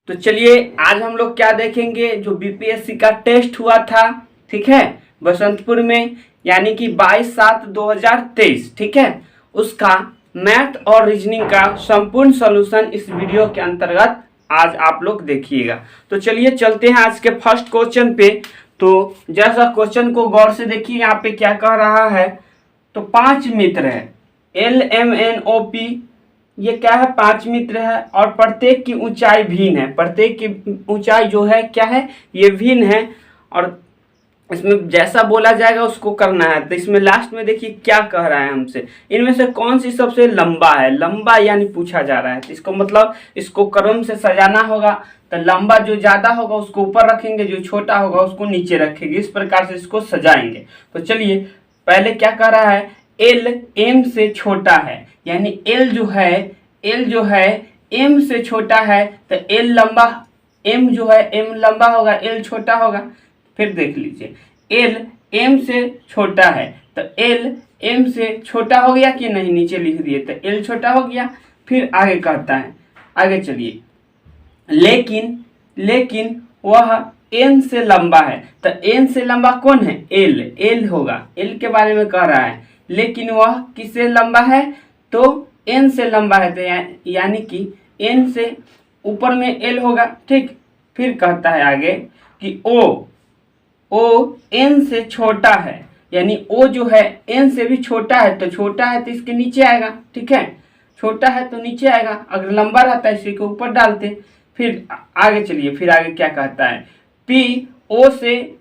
तो चलिए आज हम लोग क्या देखेंगे, जो बीपीएससी का टेस्ट हुआ था, ठीक है, बसंतपुर में, यानी कि 22/7/2023, ठीक है, उसका मैथ और रीजनिंग का संपूर्ण सॉल्यूशन इस वीडियो के अंतर्गत आज आप लोग देखिएगा। तो चलिए चलते हैं आज के फर्स्ट क्वेश्चन पे। तो जैसा क्वेश्चन को गौर से देखिए, यहाँ पे क्या कह रहा है। तो 5 मित्र है, LMNOP, ये क्या है, 5 मित्र है और प्रत्येक की ऊंचाई भिन्न है। प्रत्येक की ऊंचाई जो है क्या है, ये भिन्न है। और इसमें जैसा बोला जाएगा उसको करना है। तो इसमें लास्ट में देखिए क्या कह रहा है हमसे, इनमें से कौन सी सबसे लंबा है। लंबा यानी पूछा जा रहा है, तो इसको मतलब इसको क्रम से सजाना होगा। तो लंबा जो ज्यादा होगा उसको ऊपर रखेंगे, जो छोटा होगा उसको नीचे रखेंगे, इस प्रकार से इसको सजाएंगे। तो चलिए पहले क्या कह रहा है, एल एम से छोटा है, यानी एल जो है एम से छोटा है। तो एल लंबा, एम जो है एम लंबा होगा, एल छोटा होगा। फिर देख लीजिए, एल एम से छोटा है, तो एल एम से छोटा हो गया कि नहीं, नीचे लिख दिए, तो एल छोटा हो गया। फिर आगे कहता है, आगे चलिए, लेकिन वह एन से लंबा है। तो एन से लंबा कौन है, एल होगा, एल के बारे में कह रहा है। लेकिन वह किससे लंबा है, तो एन से लंबा है। तो यानी कि एन से ऊपर में एल होगा, ठीक। फिर कहता है आगे कि ओ एन से छोटा है, यानी ओ जो है एन से भी छोटा है। तो छोटा है तो इसके नीचे आएगा, ठीक है, छोटा है तो नीचे आएगा। अगर लंबा रहता है इसी के ऊपर डालते। फिर आगे चलिए, फिर आगे क्या कहता है, पी ओ से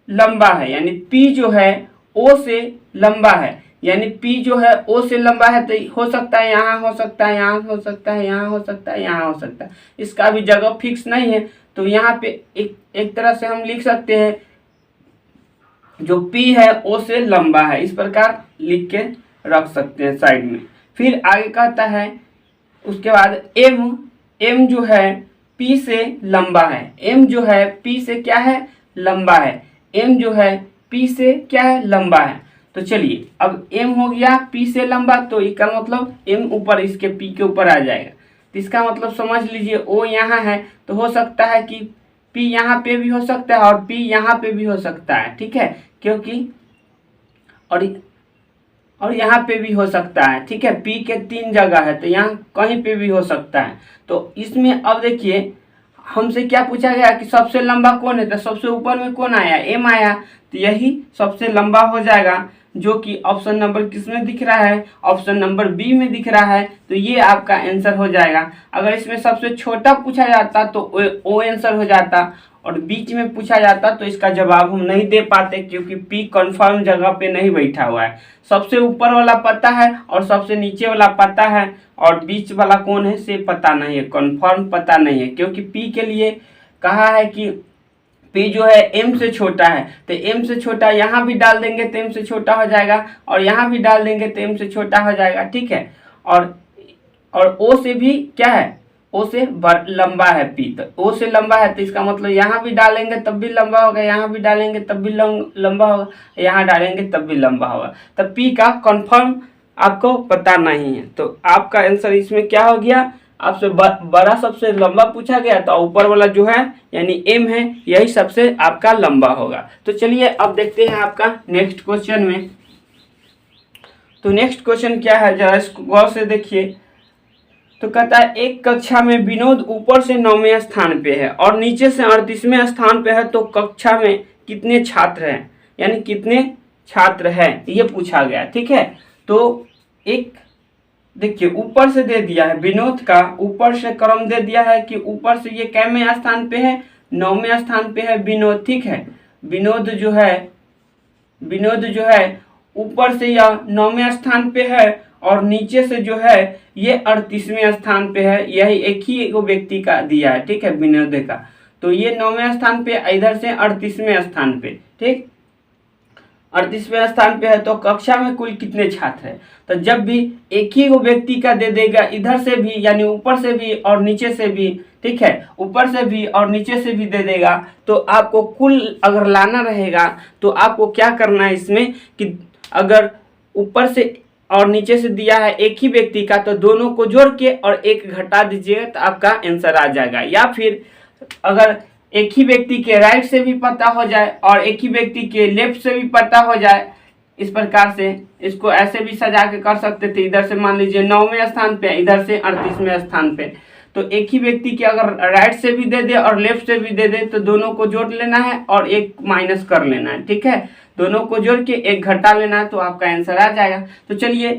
लंबा है, यानी पी जो है ओ से लंबा है, यानी पी जो है ओ से लंबा है। तो हो सकता है यहाँ, हो सकता है यहाँ, हो सकता है यहाँ, हो सकता है यहाँ, हो सकता है। इसका भी जगह फिक्स नहीं है। तो यहाँ पे एक तरह से हम लिख सकते हैं, जो P है O से लंबा है, इस प्रकार लिख के रख सकते हैं साइड में। फिर आगे कहता है, उसके बाद M जो है P से लंबा है, M जो है P से क्या है, लंबा है। M जो है P से क्या है, लंबा है। तो चलिए अब M हो गया P से लंबा, तो इसका मतलब M ऊपर इसके P के ऊपर आ जाएगा। तो इसका मतलब समझ लीजिए, O यहाँ है तो हो सकता है कि P यहाँ पे भी हो सकता है और P यहाँ पे भी हो सकता है, ठीक है, क्योंकि और यहाँ पे भी हो सकता है, ठीक है। P के 3 जगह है, तो यहाँ कहीं पे भी हो सकता है। तो इसमें अब देखिए हमसे क्या पूछा गया कि सबसे लंबा कौन है। तो सबसे ऊपर में कौन आया, M आया, तो यही सबसे लंबा हो जाएगा, जो कि ऑप्शन नंबर किसमें दिख रहा है, ऑप्शन नंबर बी में दिख रहा है। तो ये आपका आंसर हो जाएगा। अगर इसमें सबसे छोटा पूछा जाता तो ओ आंसर हो जाता, और बीच में पूछा जाता तो इसका जवाब हम नहीं दे पाते, क्योंकि पी कंफर्म जगह पे नहीं बैठा हुआ है। सबसे ऊपर वाला पता है और सबसे नीचे वाला पता है, और बीच वाला कौन है से पता नहीं है, कंफर्म पता नहीं है। क्योंकि पी के लिए कहा है कि P जो है M से छोटा है, तो M से छोटा यहाँ भी डाल देंगे तो M से छोटा हो जाएगा, और यहाँ भी डाल देंगे तो M से छोटा हो जाएगा, ठीक है। और O से भी क्या है, O से लंबा है P, तो O से लंबा है, तो इसका मतलब यहाँ भी डालेंगे तब भी लंबा होगा, यहाँ भी डालेंगे तब भी लंबा होगा, यहाँ डालेंगे तब भी लंबा होगा। तो P का कंफर्म आपको पता नहीं है। तो आपका आंसर इसमें क्या हो गया, आपसे बड़ा सबसे लंबा पूछा गया, तो ऊपर वाला जो है यानी M है, यही सबसे आपका लंबा होगा। तो चलिए अब देखते हैं आपका नेक्स्ट क्वेश्चन में। तो नेक्स्ट क्वेश्चन क्या है, जरा इसको गौर से देखिए। तो कहता है, एक कक्षा में विनोद ऊपर से 9वें स्थान पे है और नीचे से 38वें स्थान पे है, तो कक्षा में कितने छात्र हैं, यानी कितने छात्र हैं, ये पूछा गया, ठीक है। तो एक देखिए ऊपर से दे दिया है, विनोद का ऊपर से क्रम दे दिया है कि ऊपर से ये कैमें स्थान पे है, 9वें स्थान पे है विनोद, ठीक है। विनोद जो है ऊपर से यह 9वें स्थान पे है, और नीचे से जो है ये 38वें स्थान पे है। यही एक ही एगो व्यक्ति का दिया है, ठीक है, विनोद का। तो ये 9वें स्थान पे, इधर से 38वें स्थान पे, ठीक, 38वें स्थान पे है। तो कक्षा में कुल कितने छात्र हैं, तो जब भी एक ही वो व्यक्ति का दे देगा, इधर से भी यानी ऊपर से भी और नीचे से भी, ठीक है, ऊपर से भी और नीचे से भी दे देगा, तो आपको कुल अगर लाना रहेगा तो आपको क्या करना है इसमें कि अगर ऊपर से और नीचे से दिया है एक ही व्यक्ति का, तो दोनों को जोड़ के और एक घटा दीजिएगा तो आपका आंसर आ जाएगा। या फिर अगर एक ही व्यक्ति के राइट से भी पता हो जाए और एक ही व्यक्ति के लेफ्ट से भी पता हो जाए, इस प्रकार से इसको ऐसे भी सजा के कर सकते थे। इधर से मान लीजिए 9वें स्थान पे, इधर से 38वें स्थान पे, तो एक ही व्यक्ति के अगर राइट से भी दे दे और लेफ्ट से भी दे दे तो दोनों को जोड़ लेना है और एक माइनस कर लेना है। ठीक है, दोनों को जोड़ के एक घटा लेना है तो आपका आंसर आ जाएगा। तो चलिए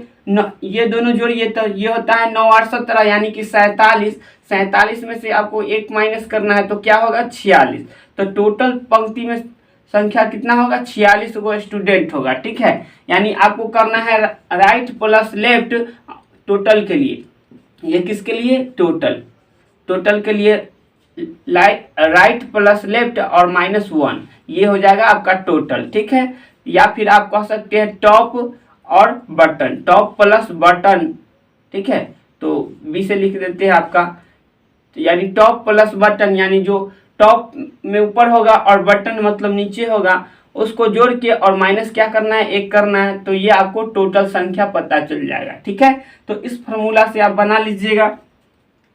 ये दोनों जोड़िए तो ये होता है 9 8 17 यानी कि 47। 47 में से आपको एक माइनस करना है तो क्या होगा 46। तो टोटल पंक्ति में संख्या कितना होगा 46 गो स्टूडेंट होगा। ठीक है, यानी आपको करना है राइट प्लस लेफ्ट टोटल के लिए। ये किसके लिए टोटल के लिए राइट प्लस लेफ्ट और -1 ये हो जाएगा आपका टोटल। ठीक है, या फिर आप कह सकते हैं टॉप और बटन, टॉप प्लस बटन। ठीक है, तो बी से लिख देते हैं आपका, तो यानी टॉप प्लस बटन, यानी जो टॉप में ऊपर होगा और बटन मतलब नीचे होगा, उसको जोड़ के और माइनस क्या करना है एक करना है, तो ये आपको टोटल संख्या पता चल जाएगा। ठीक है, तो इस फॉर्मूला से आप बना लीजिएगा।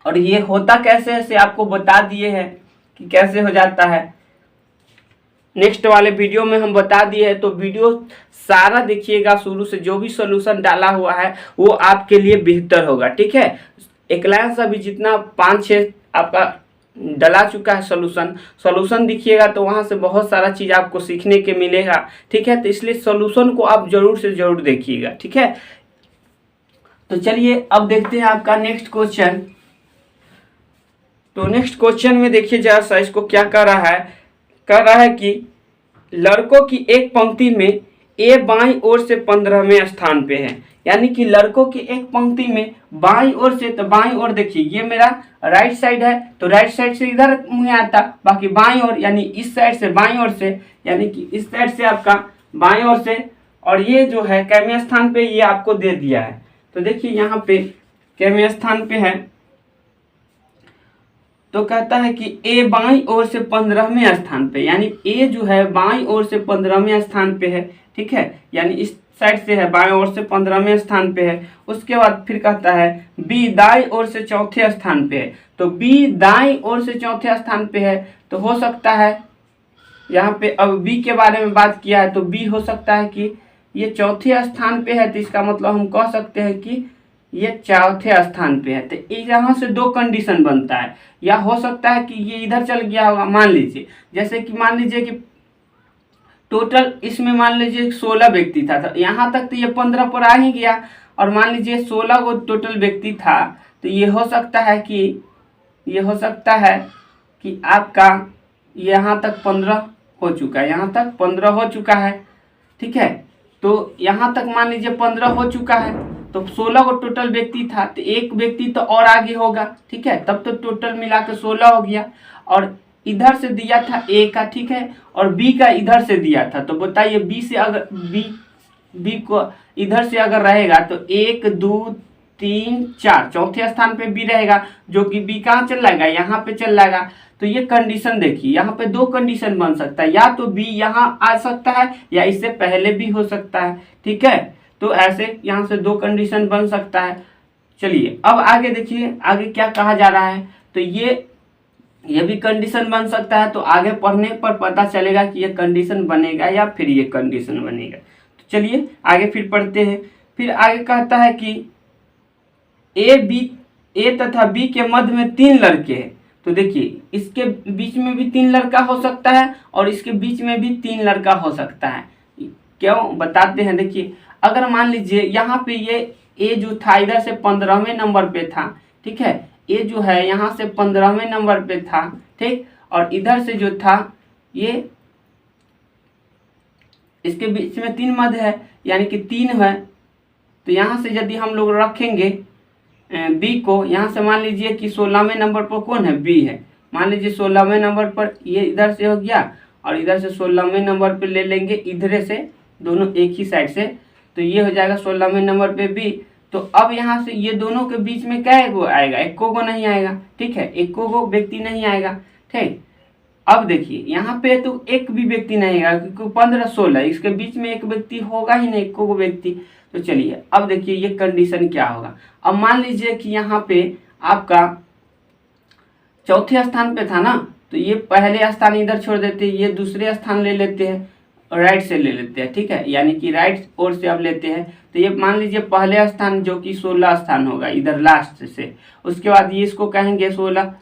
और ये होता कैसे है से आपको बता दिए हैं कि कैसे हो जाता है, नेक्स्ट वाले वीडियो में हम बता दिए हैं। तो वीडियो सारा देखिएगा शुरू से, जो भी सॉल्यूशन डाला हुआ है वो आपके लिए बेहतर होगा। ठीक है, एक लाइन से अभी जितना 5-6 आपका डला चुका है सॉल्यूशन दिखिएगा तो वहां से बहुत सारा चीज आपको सीखने के मिलेगा। ठीक है, तो इसलिए सॉल्यूशन को आप जरूर से जरूर देखिएगा। ठीक है, तो चलिए अब देखते हैं आपका नेक्स्ट क्वेश्चन। तो नेक्स्ट क्वेश्चन में देखिए जरा सा इसको क्या कर रहा है कि लड़कों की एक पंक्ति में ए बाईं ओर से 15वें स्थान पे है। यानी कि लड़कों की एक पंक्ति में बाईं ओर से, तो बाईं ओर देखिए ये मेरा राइट साइड है तो राइट साइड से इधर मुझे आता, बाकी बाईं ओर यानी इस साइड से बाईं ओर से, यानी कि इस साइड से आपका बाईं ओर से, और ये जो है कैवें स्थान पे ये आपको दे दिया है। तो देखिए यहाँ पे कैवें स्थान पे है, तो कहता है कि ए बाईं ओर से 15वें स्थान पे, यानी ए जो है बाईं ओर से 15वें स्थान पे है। ठीक है, यानी इस साइड से है बाईं ओर से 15वें स्थान पे है। उसके बाद फिर कहता है बी दाईं ओर से चौथे स्थान पे है। तो बी दाईं ओर से चौथे स्थान पे है, तो हो सकता है यहाँ पे अब बी के बारे में बात किया है तो बी हो सकता है कि ये चौथे स्थान पे है, तो इसका मतलब हम कह सकते हैं कि ये चौथे स्थान पे है। तो यहाँ से दो कंडीशन बनता है, या हो सकता है कि ये इधर चल गया होगा। मान लीजिए जैसे कि मान लीजिए कि टोटल इसमें मान लीजिए 16 व्यक्ति था, तो यहाँ तक तो ये 15 पर आ ही गया, और मान लीजिए 16 को टोटल व्यक्ति था, तो ये हो सकता है कि आपका यहाँ तक 15 हो चुका है, यहाँ तक 15 हो चुका है। ठीक है, तो यहाँ तक मान लीजिए 15 हो चुका है, तो 16 को टोटल व्यक्ति था, तो एक व्यक्ति तो और आगे होगा। ठीक है, तब तो टोटल मिला के 16 हो गया, और इधर से दिया था ए का, ठीक है, और बी का इधर से दिया था। तो बताइए बी से अगर बी को इधर से अगर रहेगा तो 1 2 3 4 चौथे स्थान पे बी रहेगा, जो कि बी कहाँ चल जाएगा यहाँ पे चल जाएगा। तो ये कंडीशन देखिए, यहाँ पे दो कंडीशन बन सकता है, या तो बी यहाँ आ सकता है या इससे पहले भी हो सकता है। ठीक है, तो ऐसे यहाँ से दो कंडीशन बन सकता है। चलिए अब आगे देखिए आगे क्या कहा जा रहा है। तो ये भी कंडीशन बन सकता है, तो आगे पढ़ने पर पता चलेगा कि ये कंडीशन बनेगा या फिर ये कंडीशन बनेगा। तो चलिए आगे फिर पढ़ते हैं। फिर आगे कहता है कि ए तथा बी के मध्य में 3 लड़के हैं। तो देखिए इसके बीच में भी 3 लड़का हो सकता है और इसके बीच में भी 3 लड़का हो सकता है। क्यों बताते हैं, देखिए अगर मान लीजिए यहाँ पे ये ए जो था इधर से 15वें नंबर पे था। ठीक है, ए जो है यहाँ से 15वें नंबर पे था, ठीक, और इधर से जो था ये इसके बीच में 3 मध्य है, यानी कि 3 है। तो यहाँ से यदि हम लोग रखेंगे बी को, यहाँ से मान लीजिए कि 16वें नंबर पर कौन है, बी है। मान लीजिए 16वें नंबर पर ये इधर से हो गया और इधर से 16वें नंबर पे ले लेंगे, इधर से दोनों एक ही साइड से, तो ये हो जाएगा 16वें नंबर पे बी। तो अब यहाँ से ये दोनों के बीच में क्या गो आएगा, एको गो नहीं आएगा। ठीक है, एको गो व्यक्ति नहीं आएगा। ठीक, अब देखिए यहाँ पे तो एक भी व्यक्ति नहीं आएगा, क्योंकि 15 16 इसके बीच में एक व्यक्ति होगा ही नहीं, एको गो व्यक्ति। तो चलिए अब देखिए ये कंडीशन क्या होगा। अब मान लीजिए कि यहाँ पे आपका चौथे स्थान पे था ना, तो ये पहले स्थान इधर छोड़ देते हैं, ये दूसरे स्थान ले लेते हैं, राइट से ले लेते हैं, ठीक है, यानी कि राइट ओर से अब लेते हैं। तो ये मान लीजिए पहले स्थान जो कि 16 स्थान होगा इधर लास्ट से, उसके बाद ये इसको कहेंगे 16,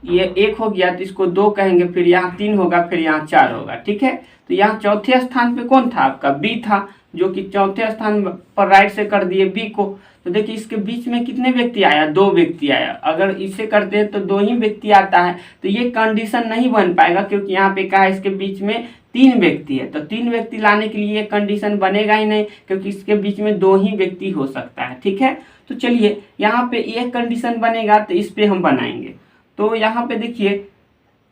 ये 1 हो गया तो इसको 2 कहेंगे, फिर यहाँ 3 होगा, फिर यहाँ 4 होगा, ठीक है। तो यहाँ चौथे स्थान पे कौन था आपका, बी था, जो कि चौथे स्थान पर राइट से कर दिए बी को। तो देखिए इसके बीच में कितने व्यक्ति आया, 2 व्यक्ति आया। अगर इसे करते हैं तो 2 ही व्यक्ति आता है, तो ये कंडीशन नहीं बन पाएगा, क्योंकि यहाँ पे कहा है इसके बीच में 3 व्यक्ति है। तो 3 व्यक्ति लाने के लिए ये कंडीशन बनेगा ही नहीं, क्योंकि इसके बीच में 2 ही व्यक्ति हो सकता है, ठीक है। तो चलिए यहाँ पे ये कंडीशन बनेगा, तो इस पे हम बनाएंगे। तो यहाँ पे देखिए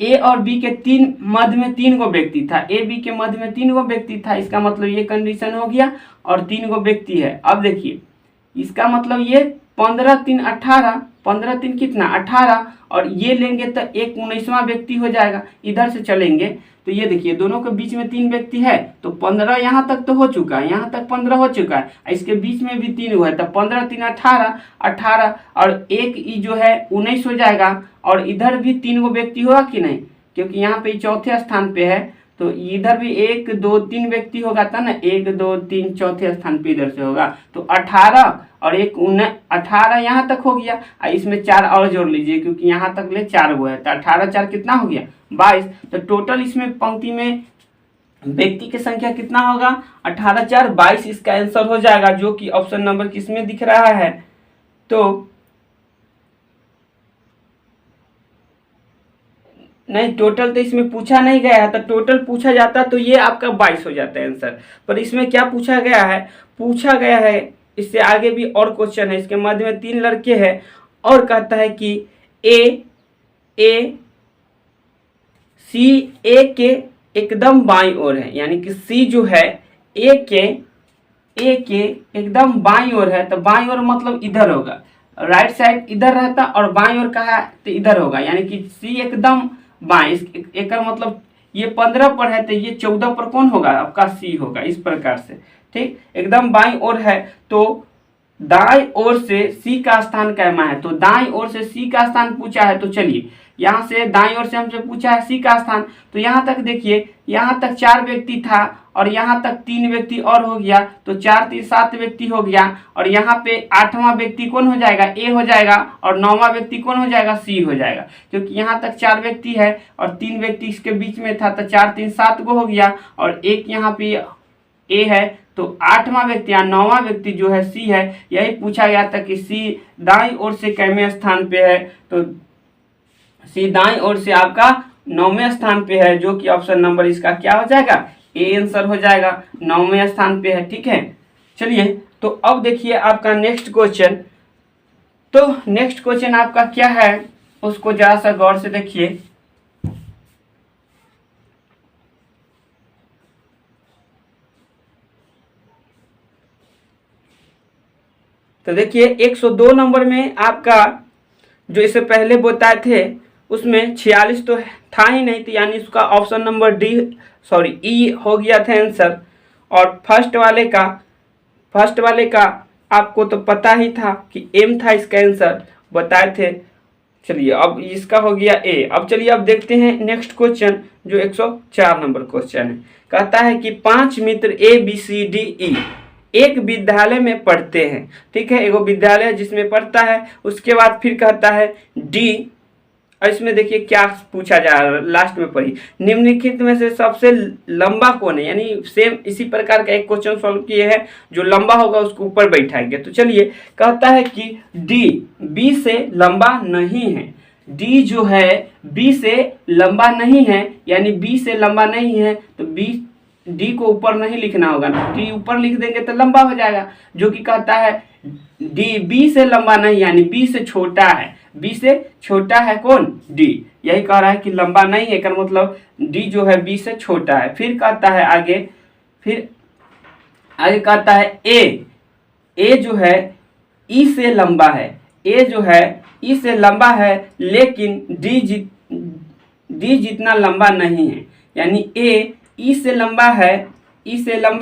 ए और बी के मध्य में 3 गो व्यक्ति था, ए बी के मध्य में 3 गो व्यक्ति था, इसका मतलब ये कंडीशन हो गया, और 3 गो व्यक्ति है। अब देखिए इसका मतलब ये 15 3 18, 15 3 कितना 18, और ये लेंगे तो एक 19वां व्यक्ति हो जाएगा। इधर से चलेंगे तो ये देखिए दोनों के बीच में 3 व्यक्ति है, तो 15 यहाँ तक तो हो चुका है, यहाँ तक 15 हो चुका है, इसके बीच में भी 3 हुआ है, तो 15 3 18, 18 और एक जो है 19 हो जाएगा, और इधर भी 3 गो व्यक्ति होगा कि नहीं, क्योंकि यहाँ पे चौथे स्थान पे है, तो इधर भी 1 2 3 व्यक्ति होगा था ना, 1 2 3 चौथे स्थान पे इधर से होगा, तो 18 और 1 18 यहाँ तक हो गया, और इसमें 4 और जोड़ लीजिए, क्योंकि यहाँ तक ले 4 गो है, तो 18 4 कितना हो गया 22। तो टोटल इसमें पंक्ति में व्यक्ति की संख्या कितना होगा, 18 4 22 इसका आंसर हो जाएगा, जो कि ऑप्शन नंबर किसमें दिख रहा है। तो नहीं, टोटल तो इसमें पूछा नहीं गया है, तो टोटल पूछा जाता तो ये आपका 22 हो जाता है आंसर, पर इसमें क्या पूछा गया है, पूछा गया है इससे आगे भी और क्वेश्चन है, इसके मध्य में 3 लड़के हैं, और कहता है कि ए के एकदम बाईं ओर है, यानी कि सी जो है ए के एकदम बाईं ओर है, तो बाईं ओर मतलब इधर होगा, राइट साइड इधर रहता और बाईं ओर कहा तो इधर होगा, यानी कि सी एकदम बाईं, एक मतलब ये 15 पर है तो ये 14 पर कौन होगा आपका सी होगा, इस प्रकार से, ठीक, एकदम बाईं ओर है। तो दाईं ओर से सी का स्थान कहना है, तो दाईं ओर से सी का स्थान पूछा है, तो चलिए यहाँ से दाईं ओर से हमसे पूछा है सी का स्थान, तो यहाँ तक देखिए, यहाँ तक 4 व्यक्ति था और यहाँ तक 3 व्यक्ति और हो गया, तो 4 3 7 व्यक्ति हो गया, और यहाँ पे 8वां व्यक्ति कौन हो जाएगा, ए हो जाएगा, और 9वां व्यक्ति कौन हो जाएगा, सी हो जाएगा, क्योंकि यहाँ तक 4 व्यक्ति है और 3 व्यक्ति इसके बीच में था, तो 4 3 7 गो हो गया, और एक यहाँ पे ए है, तो 8वां व्यक्ति या 9वां व्यक्ति जो है सी है। यही पूछा गया था कि सी दाईं ओर से कितने स्थान पे है, तो सी दाईं ओर से आपका 9वें स्थान पे है, जो कि ऑप्शन नंबर इसका क्या हो जाएगा, ए आंसर हो जाएगा, 9वें स्थान पे है, ठीक है। चलिए तो अब देखिए आपका नेक्स्ट क्वेश्चन, तो नेक्स्ट क्वेश्चन आपका क्या है उसको जरा सा गौर से देखिए। तो देखिए 102 नंबर में आपका जो इससे पहले बताए थे उसमें 46 तो था ही नहीं, तो यानी उसका ऑप्शन नंबर ई हो गया था आंसर। और फर्स्ट वाले का आपको तो पता ही था कि एम था इसका आंसर, बताए थे। चलिए अब इसका हो गया ए। अब चलिए अब देखते हैं नेक्स्ट क्वेश्चन जो 104 नंबर क्वेश्चन है। कहता है कि 5 मित्र ABCDE एक विद्यालय में पढ़ते हैं, ठीक है, एगो विद्यालय जिसमें पढ़ता है। उसके बाद फिर कहता है डी, और इसमें देखिए क्या पूछा जा रहा है, लास्ट में पढ़ी, निम्नलिखित में से सबसे लंबा कौन है, यानी सेम इसी प्रकार का एक क्वेश्चन सॉल्व किए हैं, जो लंबा होगा उसको ऊपर बैठाएंगे। तो चलिए कहता है कि डी बी से लंबा नहीं है, डी जो है बी से लंबा नहीं है, यानी बी से लंबा नहीं है, तो डी को ऊपर नहीं लिखना होगा, डी ऊपर लिख देंगे तो लंबा हो जाएगा, जो कि कहता है डी बी से लंबा नहीं, यानी बी से छोटा है, बी से छोटा है कौन, डी। यही कह रहा है कि लंबा नहीं है, का मतलब डी जो है बी से छोटा है। फिर कहता है आगे कहता है ए जो है ई से लंबा है, ए जो है ई से लंबा है, लेकिन डी जितना लंबा नहीं है, यानी ए ई से लंबा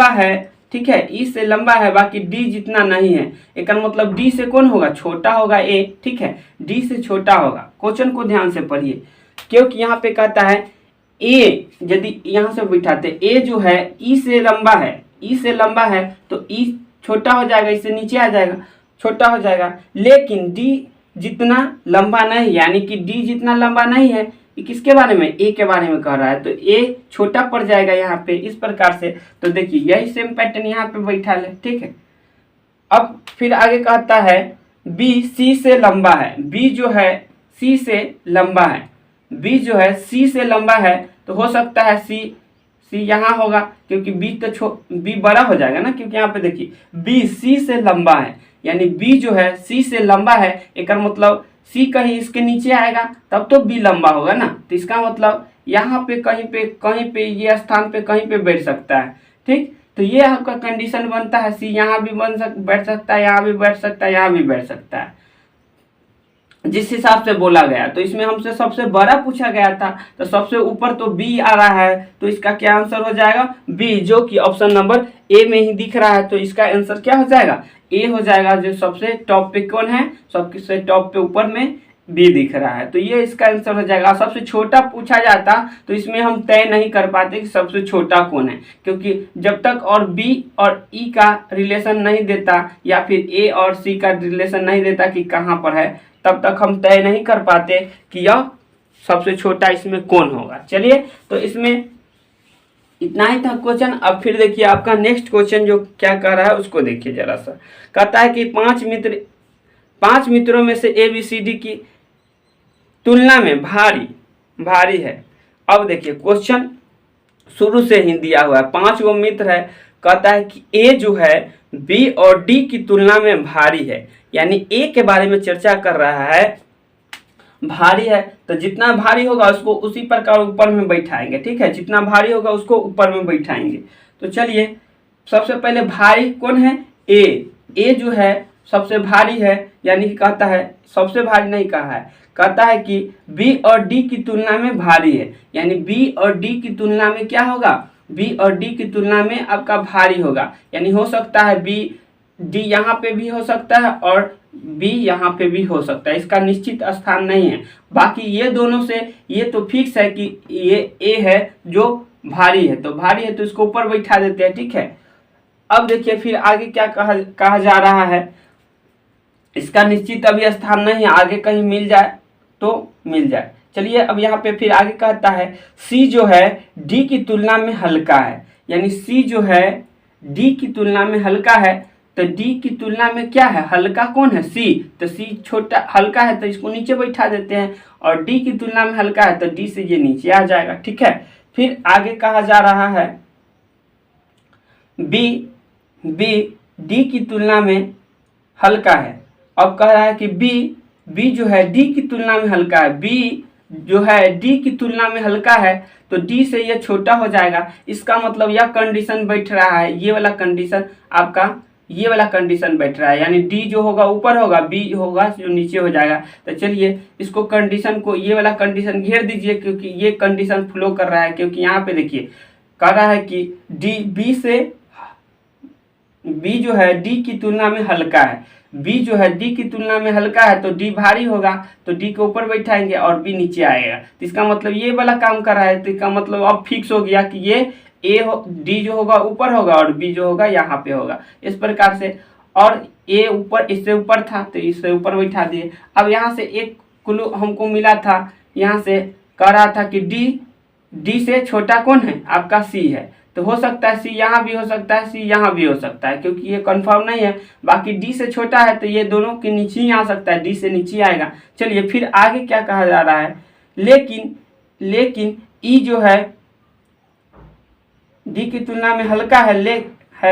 है, ठीक है, ई से लंबा है, बाकी डी जितना नहीं है। एक मतलब डी से कौन होगा, छोटा होगा ए, ठीक है, डी से छोटा होगा। क्वेश्चन को ध्यान से पढ़िए, क्योंकि यहाँ पे कहता है ए, यदि यहाँ से बिठाते ए जो है ई से लंबा है, ई से लंबा है तो ई छोटा हो जाएगा, इससे नीचे आ जाएगा, छोटा हो जाएगा। लेकिन डी जितना लंबा नहीं, यानी कि डी जितना लंबा नहीं है, ये किसके बारे में, ए के बारे में कह रहा है, तो ए छोटा पड़ जाएगा यहाँ पे इस प्रकार से। तो देखिए यही सेम पैटर्न यहाँ पे बैठा है, ठीक है। अब फिर आगे कहता है बी सी से लंबा है, बी जो है सी से लंबा है, बी जो है सी से लंबा है, तो हो सकता है सी यहाँ होगा, क्योंकि बी तो बी बड़ा हो जाएगा ना, क्योंकि यहाँ पे देखिए बी सी से लंबा है, यानी बी जो है सी से लंबा है, एक मतलब सी कहीं इसके नीचे आएगा तब तो बी लंबा होगा ना। तो इसका मतलब यहाँ पे कहीं पे ये स्थान पे कहीं पे बैठ सकता है, ठीक। तो ये आपका कंडीशन बनता है, सी यहाँ भी बैठ सकता है, यहाँ भी बैठ सकता है, यहाँ भी बैठ सकता है, जिस हिसाब से बोला गया। तो इसमें हमसे सबसे बड़ा पूछा गया था, तो सबसे ऊपर तो बी आ रहा है, तो इसका क्या आंसर हो जाएगा, बी, जो कि ऑप्शन नंबर ए में ही दिख रहा है। तो इसका आंसर क्या हो जाएगा, ए हो जाएगा, जो सबसे टॉप पे कौन है, सबसे टॉप पे ऊपर में बी दिख रहा है। तो ये इसका आंसर हो जाएगा। सबसे छोटा पूछा जाता तो इसमें हम तय नहीं कर पाते कि सबसे छोटा कौन है, क्योंकि जब तक और बी और ई का रिलेशन नहीं देता, या फिर ए और सी का रिलेशन नहीं देता कि कहाँ पर है, तब तक हम तय नहीं कर पाते कि यह सबसे छोटा इसमें कौन होगा। चलिए, तो इसमें इतना ही था क्वेश्चन। अब फिर देखिए आपका नेक्स्ट क्वेश्चन जो क्या कह रहा है उसको देखिए जरा सा। कहता है कि पांच मित्रों में से ए बी सी डी की तुलना में भारी है। अब देखिए क्वेश्चन शुरू से ही दिया हुआ है, 5 गो मित्र है, कहता है कि ए जो है बी और डी की तुलना में भारी है, यानी ए के बारे में चर्चा कर रहा है, भारी है। तो जितना भारी होगा उसको उसी प्रकार ऊपर में बैठाएंगे, ठीक है, जितना भारी होगा उसको ऊपर में बैठाएंगे। तो चलिए, सबसे पहले भारी कौन है, ए जो है सबसे भारी है, यानी कि कहता है सबसे भारी नहीं कहा है, कहता है कि बी और डी की तुलना में भारी है, यानी बी और डी की तुलना में क्या होगा, बी और डी की तुलना में आपका भारी होगा। यानी हो सकता है बी डी यहाँ पे भी हो सकता है और बी यहाँ पे भी हो सकता है, इसका निश्चित स्थान नहीं है। बाकी ये दोनों से ये तो फिक्स है कि ये ए है जो भारी है, तो भारी है तो इसको ऊपर बैठा देते हैं, ठीक है। अब देखिए फिर आगे क्या कहा जा रहा है, इसका निश्चित अभी स्थान नहीं है, आगे कहीं मिल जाए तो मिल जाए। चलिए, अब यहाँ पे फिर आगे कहता है सी जो है डी की तुलना में हल्का है, यानी सी जो है डी की तुलना में हल्का है, तो डी की तुलना में क्या है, हल्का कौन है, सी। तो सी छोटा हल्का है तो इसको नीचे बैठा देते हैं, और डी की तुलना में हल्का है तो डी से ये नीचे आ जाएगा, ठीक है। फिर आगे कहा जा रहा है बी डी की तुलना में हल्का है। अब कह रहा है कि बी जो है डी की तुलना में हल्का है, बी जो है डी की तुलना में हल्का है, तो डी से ये छोटा हो जाएगा। इसका मतलब यह कंडीशन बैठ रहा है, ये वाला कंडीशन आपका, ये वाला कंडीशन बैठ रहा है, यानी डी जो होगा ऊपर होगा, बी होगा जो नीचे हो जाएगा। तो चलिए इसको कंडीशन को, ये वाला कंडीशन घेर दीजिए, क्योंकि ये कंडीशन फ्लो कर रहा है, क्योंकि यहाँ पे देखिए कह रहा है कि बी जो है डी की तुलना में हल्का है, बी जो है डी की तुलना में हल्का है, तो डी भारी होगा, तो डी के ऊपर बैठाएंगे और बी नीचे आएगा। तो इसका मतलब ये वाला काम कर रहा है, तो इसका मतलब अब फिक्स हो गया कि ये डी जो होगा ऊपर होगा और बी जो होगा यहाँ पे होगा, इस प्रकार से। और ए ऊपर, इससे ऊपर था तो इससे ऊपर बैठा दिए। अब यहाँ से एक क्लू हमको मिला था, यहाँ से कह रहा था कि डी से छोटा कौन है, आपका सी है, तो हो सकता है सी यहाँ भी हो सकता है, सी यहाँ भी हो सकता है, क्योंकि ये कंफर्म नहीं है। बाकी डी से छोटा है तो ये दोनों के नीचे ही आ सकता है, डी से नीचे आएगा। चलिए फिर आगे क्या कहा जा रहा है, लेकिन ई जो है डी की तुलना में हल्का है,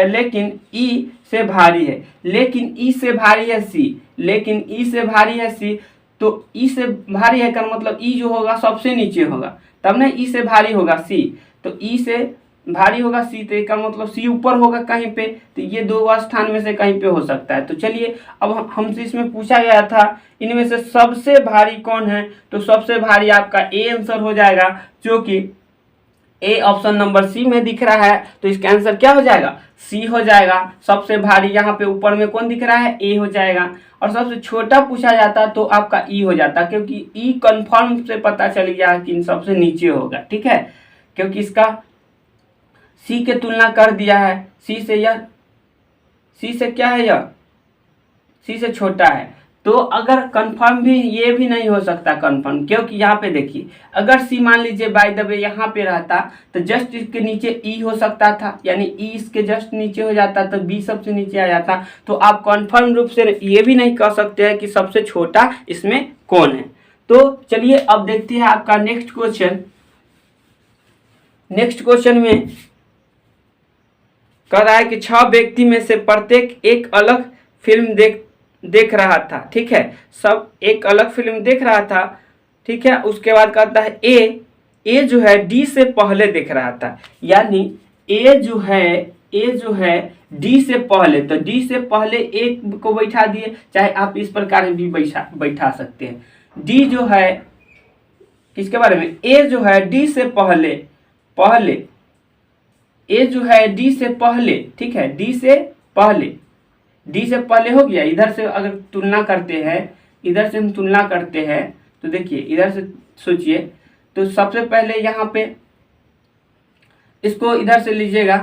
लेकिन ई से भारी है, लेकिन ई से भारी है सी, लेकिन ई से भारी है सी। तो ई से भारी है का मतलब ई जो होगा सबसे नीचे होगा, तब ना ई से भारी होगा सी, तो ई से भारी होगा सी, तो इसका मतलब सी ऊपर होगा कहीं पे, तो ये दो स्थान में से कहीं पे हो सकता है। तो चलिए, अब हमसे इसमें पूछा गया था इनमें से सबसे भारी कौन है, तो सबसे भारी आपका ए आंसर हो जाएगा, जो कि ए ऑप्शन नंबर सी में दिख रहा है, तो इसका आंसर क्या हो जाएगा? सी हो जाएगा। सबसे भारी यहाँ पे ऊपर में कौन दिख रहा है? ए हो जाएगा। और सबसे छोटा पूछा जाता तो आपका ई हो जाता, क्योंकि ई कंफर्म से पता चल गया कि इन सबसे नीचे होगा, ठीक है, क्योंकि इसका सी के तुलना कर दिया है। सी से क्या है? यह सी से छोटा है। तो अगर कंफर्म भी, ये भी नहीं हो सकता कंफर्म, क्योंकि यहाँ पे देखिए, अगर सी मान लीजिए बाय द वे यहाँ पे रहता तो जस्ट इसके नीचे ई हो सकता था, यानी ई इसके जस्ट नीचे हो जाता तो बी सबसे नीचे आ जाता। तो आप कंफर्म रूप से ये भी नहीं कह सकते हैं कि सबसे छोटा इसमें कौन है। तो चलिए अब देखते हैं आपका नेक्स्ट क्वेश्चन। नेक्स्ट क्वेश्चन में कह रहा है कि 6 व्यक्ति में से प्रत्येक एक अलग फिल्म देख रहा था, ठीक है, सब एक अलग फिल्म देख रहा था, ठीक है। उसके बाद कहता है ए जो है डी से पहले देख रहा था, यानी ए जो है डी से पहले, तो डी से पहले ए को बैठा दिए, चाहे आप इस प्रकार भी बैठा सकते हैं। डी जो है किसके बारे में? ए जो है डी से पहले ए जो है डी से पहले, ठीक है, डी से पहले हो गया। इधर से अगर तुलना करते हैं, इधर से हम तुलना करते हैं तो देखिए, इधर से सोचिए, तो सबसे पहले यहाँ पे इसको इधर से लीजिएगा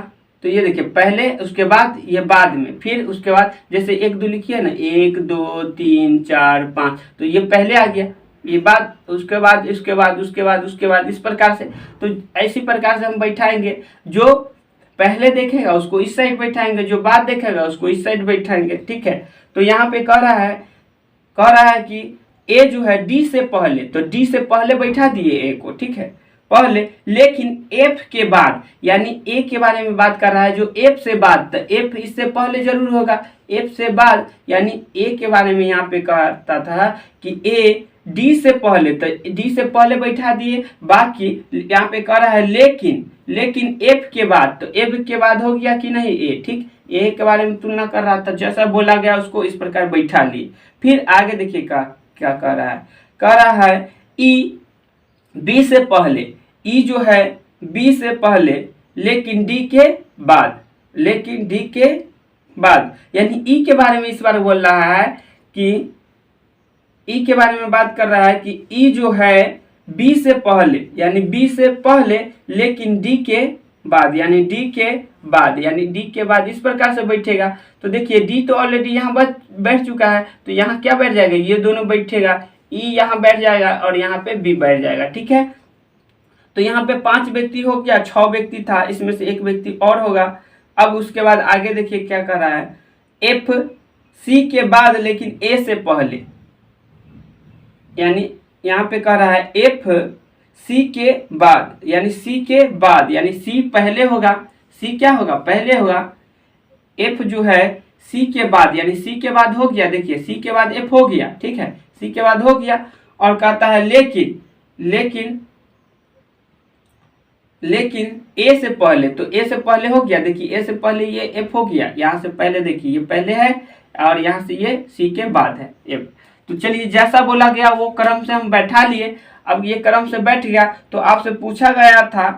तो ये देखिए पहले, उसके बाद ये बाद में, फिर उसके बाद जैसे 1 2 लिखिए ना, 1 2 3 4 5, तो ये पहले आ गया, ये बाद, उसके बाद इस प्रकार से। तो ऐसी प्रकार से हम बैठाएंगे, जो पहले देखेगा उसको इस साइड बैठाएंगे, जो बाद देखेगा उसको इस साइड बैठाएंगे, ठीक है। तो यहाँ पे कह रहा है कि ए जो है डी से पहले, तो डी से पहले बैठा दिए ए को, ठीक है, पहले, लेकिन एफ के बाद, यानी ए के बारे में बात कर रहा है, जो एफ से बाद, तो एफ इससे पहले जरूर होगा, एफ से बाद, यानी ए के बारे में यहाँ पे कहता था कि ए डी से पहले, तो डी से पहले बैठा दिए। बाकी यहाँ पे कह रहा है लेकिन एफ के बाद, तो एफ के बाद हो गया कि नहीं ए, ठीक, ए के बारे में तुलना कर रहा था, जैसा बोला गया उसको इस प्रकार बैठा लिए। फिर आगे देखिए क्या कह रहा है ई बी से पहले, ई जो है बी से पहले लेकिन डी के बाद, यानी ई के बारे में इस बार बोल रहा है कि ई के बारे में बात कर रहा है कि ई जो है बी से पहले, यानी बी से पहले लेकिन डी के बाद, यानी डी के बाद इस प्रकार से बैठेगा। तो देखिए डी तो ऑलरेडी यहाँ बैठ चुका है, तो यहाँ क्या बैठ जाएगा? ये दोनों बैठेगा, ई यहाँ बैठ जाएगा और यहाँ पे बी बैठ जाएगा, ठीक है। तो यहाँ पे 5 व्यक्ति हो गया, 6 व्यक्ति था, इसमें से 1 व्यक्ति और होगा। अब उसके बाद आगे देखिए क्या कर रहा है, एफ सी के बाद लेकिन ए से पहले, यानी यहाँ पे कह रहा है एफ सी के बाद, यानी सी पहले होगा, सी क्या होगा? पहले होगा। एफ जो है सी के बाद, यानी सी के बाद हो गया, देखिए सी के बाद एफ हो गया, ठीक है, सी के बाद हो गया। और कहता है लेकिन ए से पहले, तो ए से पहले हो गया, देखिए ए से पहले ये एफ हो गया, यहाँ से पहले देखिए ये पहले है और यहाँ से ये सी के बाद है एफ। तो चलिए जैसा बोला गया वो क्रम से हम बैठा लिए। अब ये क्रम से बैठ गया तो आपसे पूछा गया था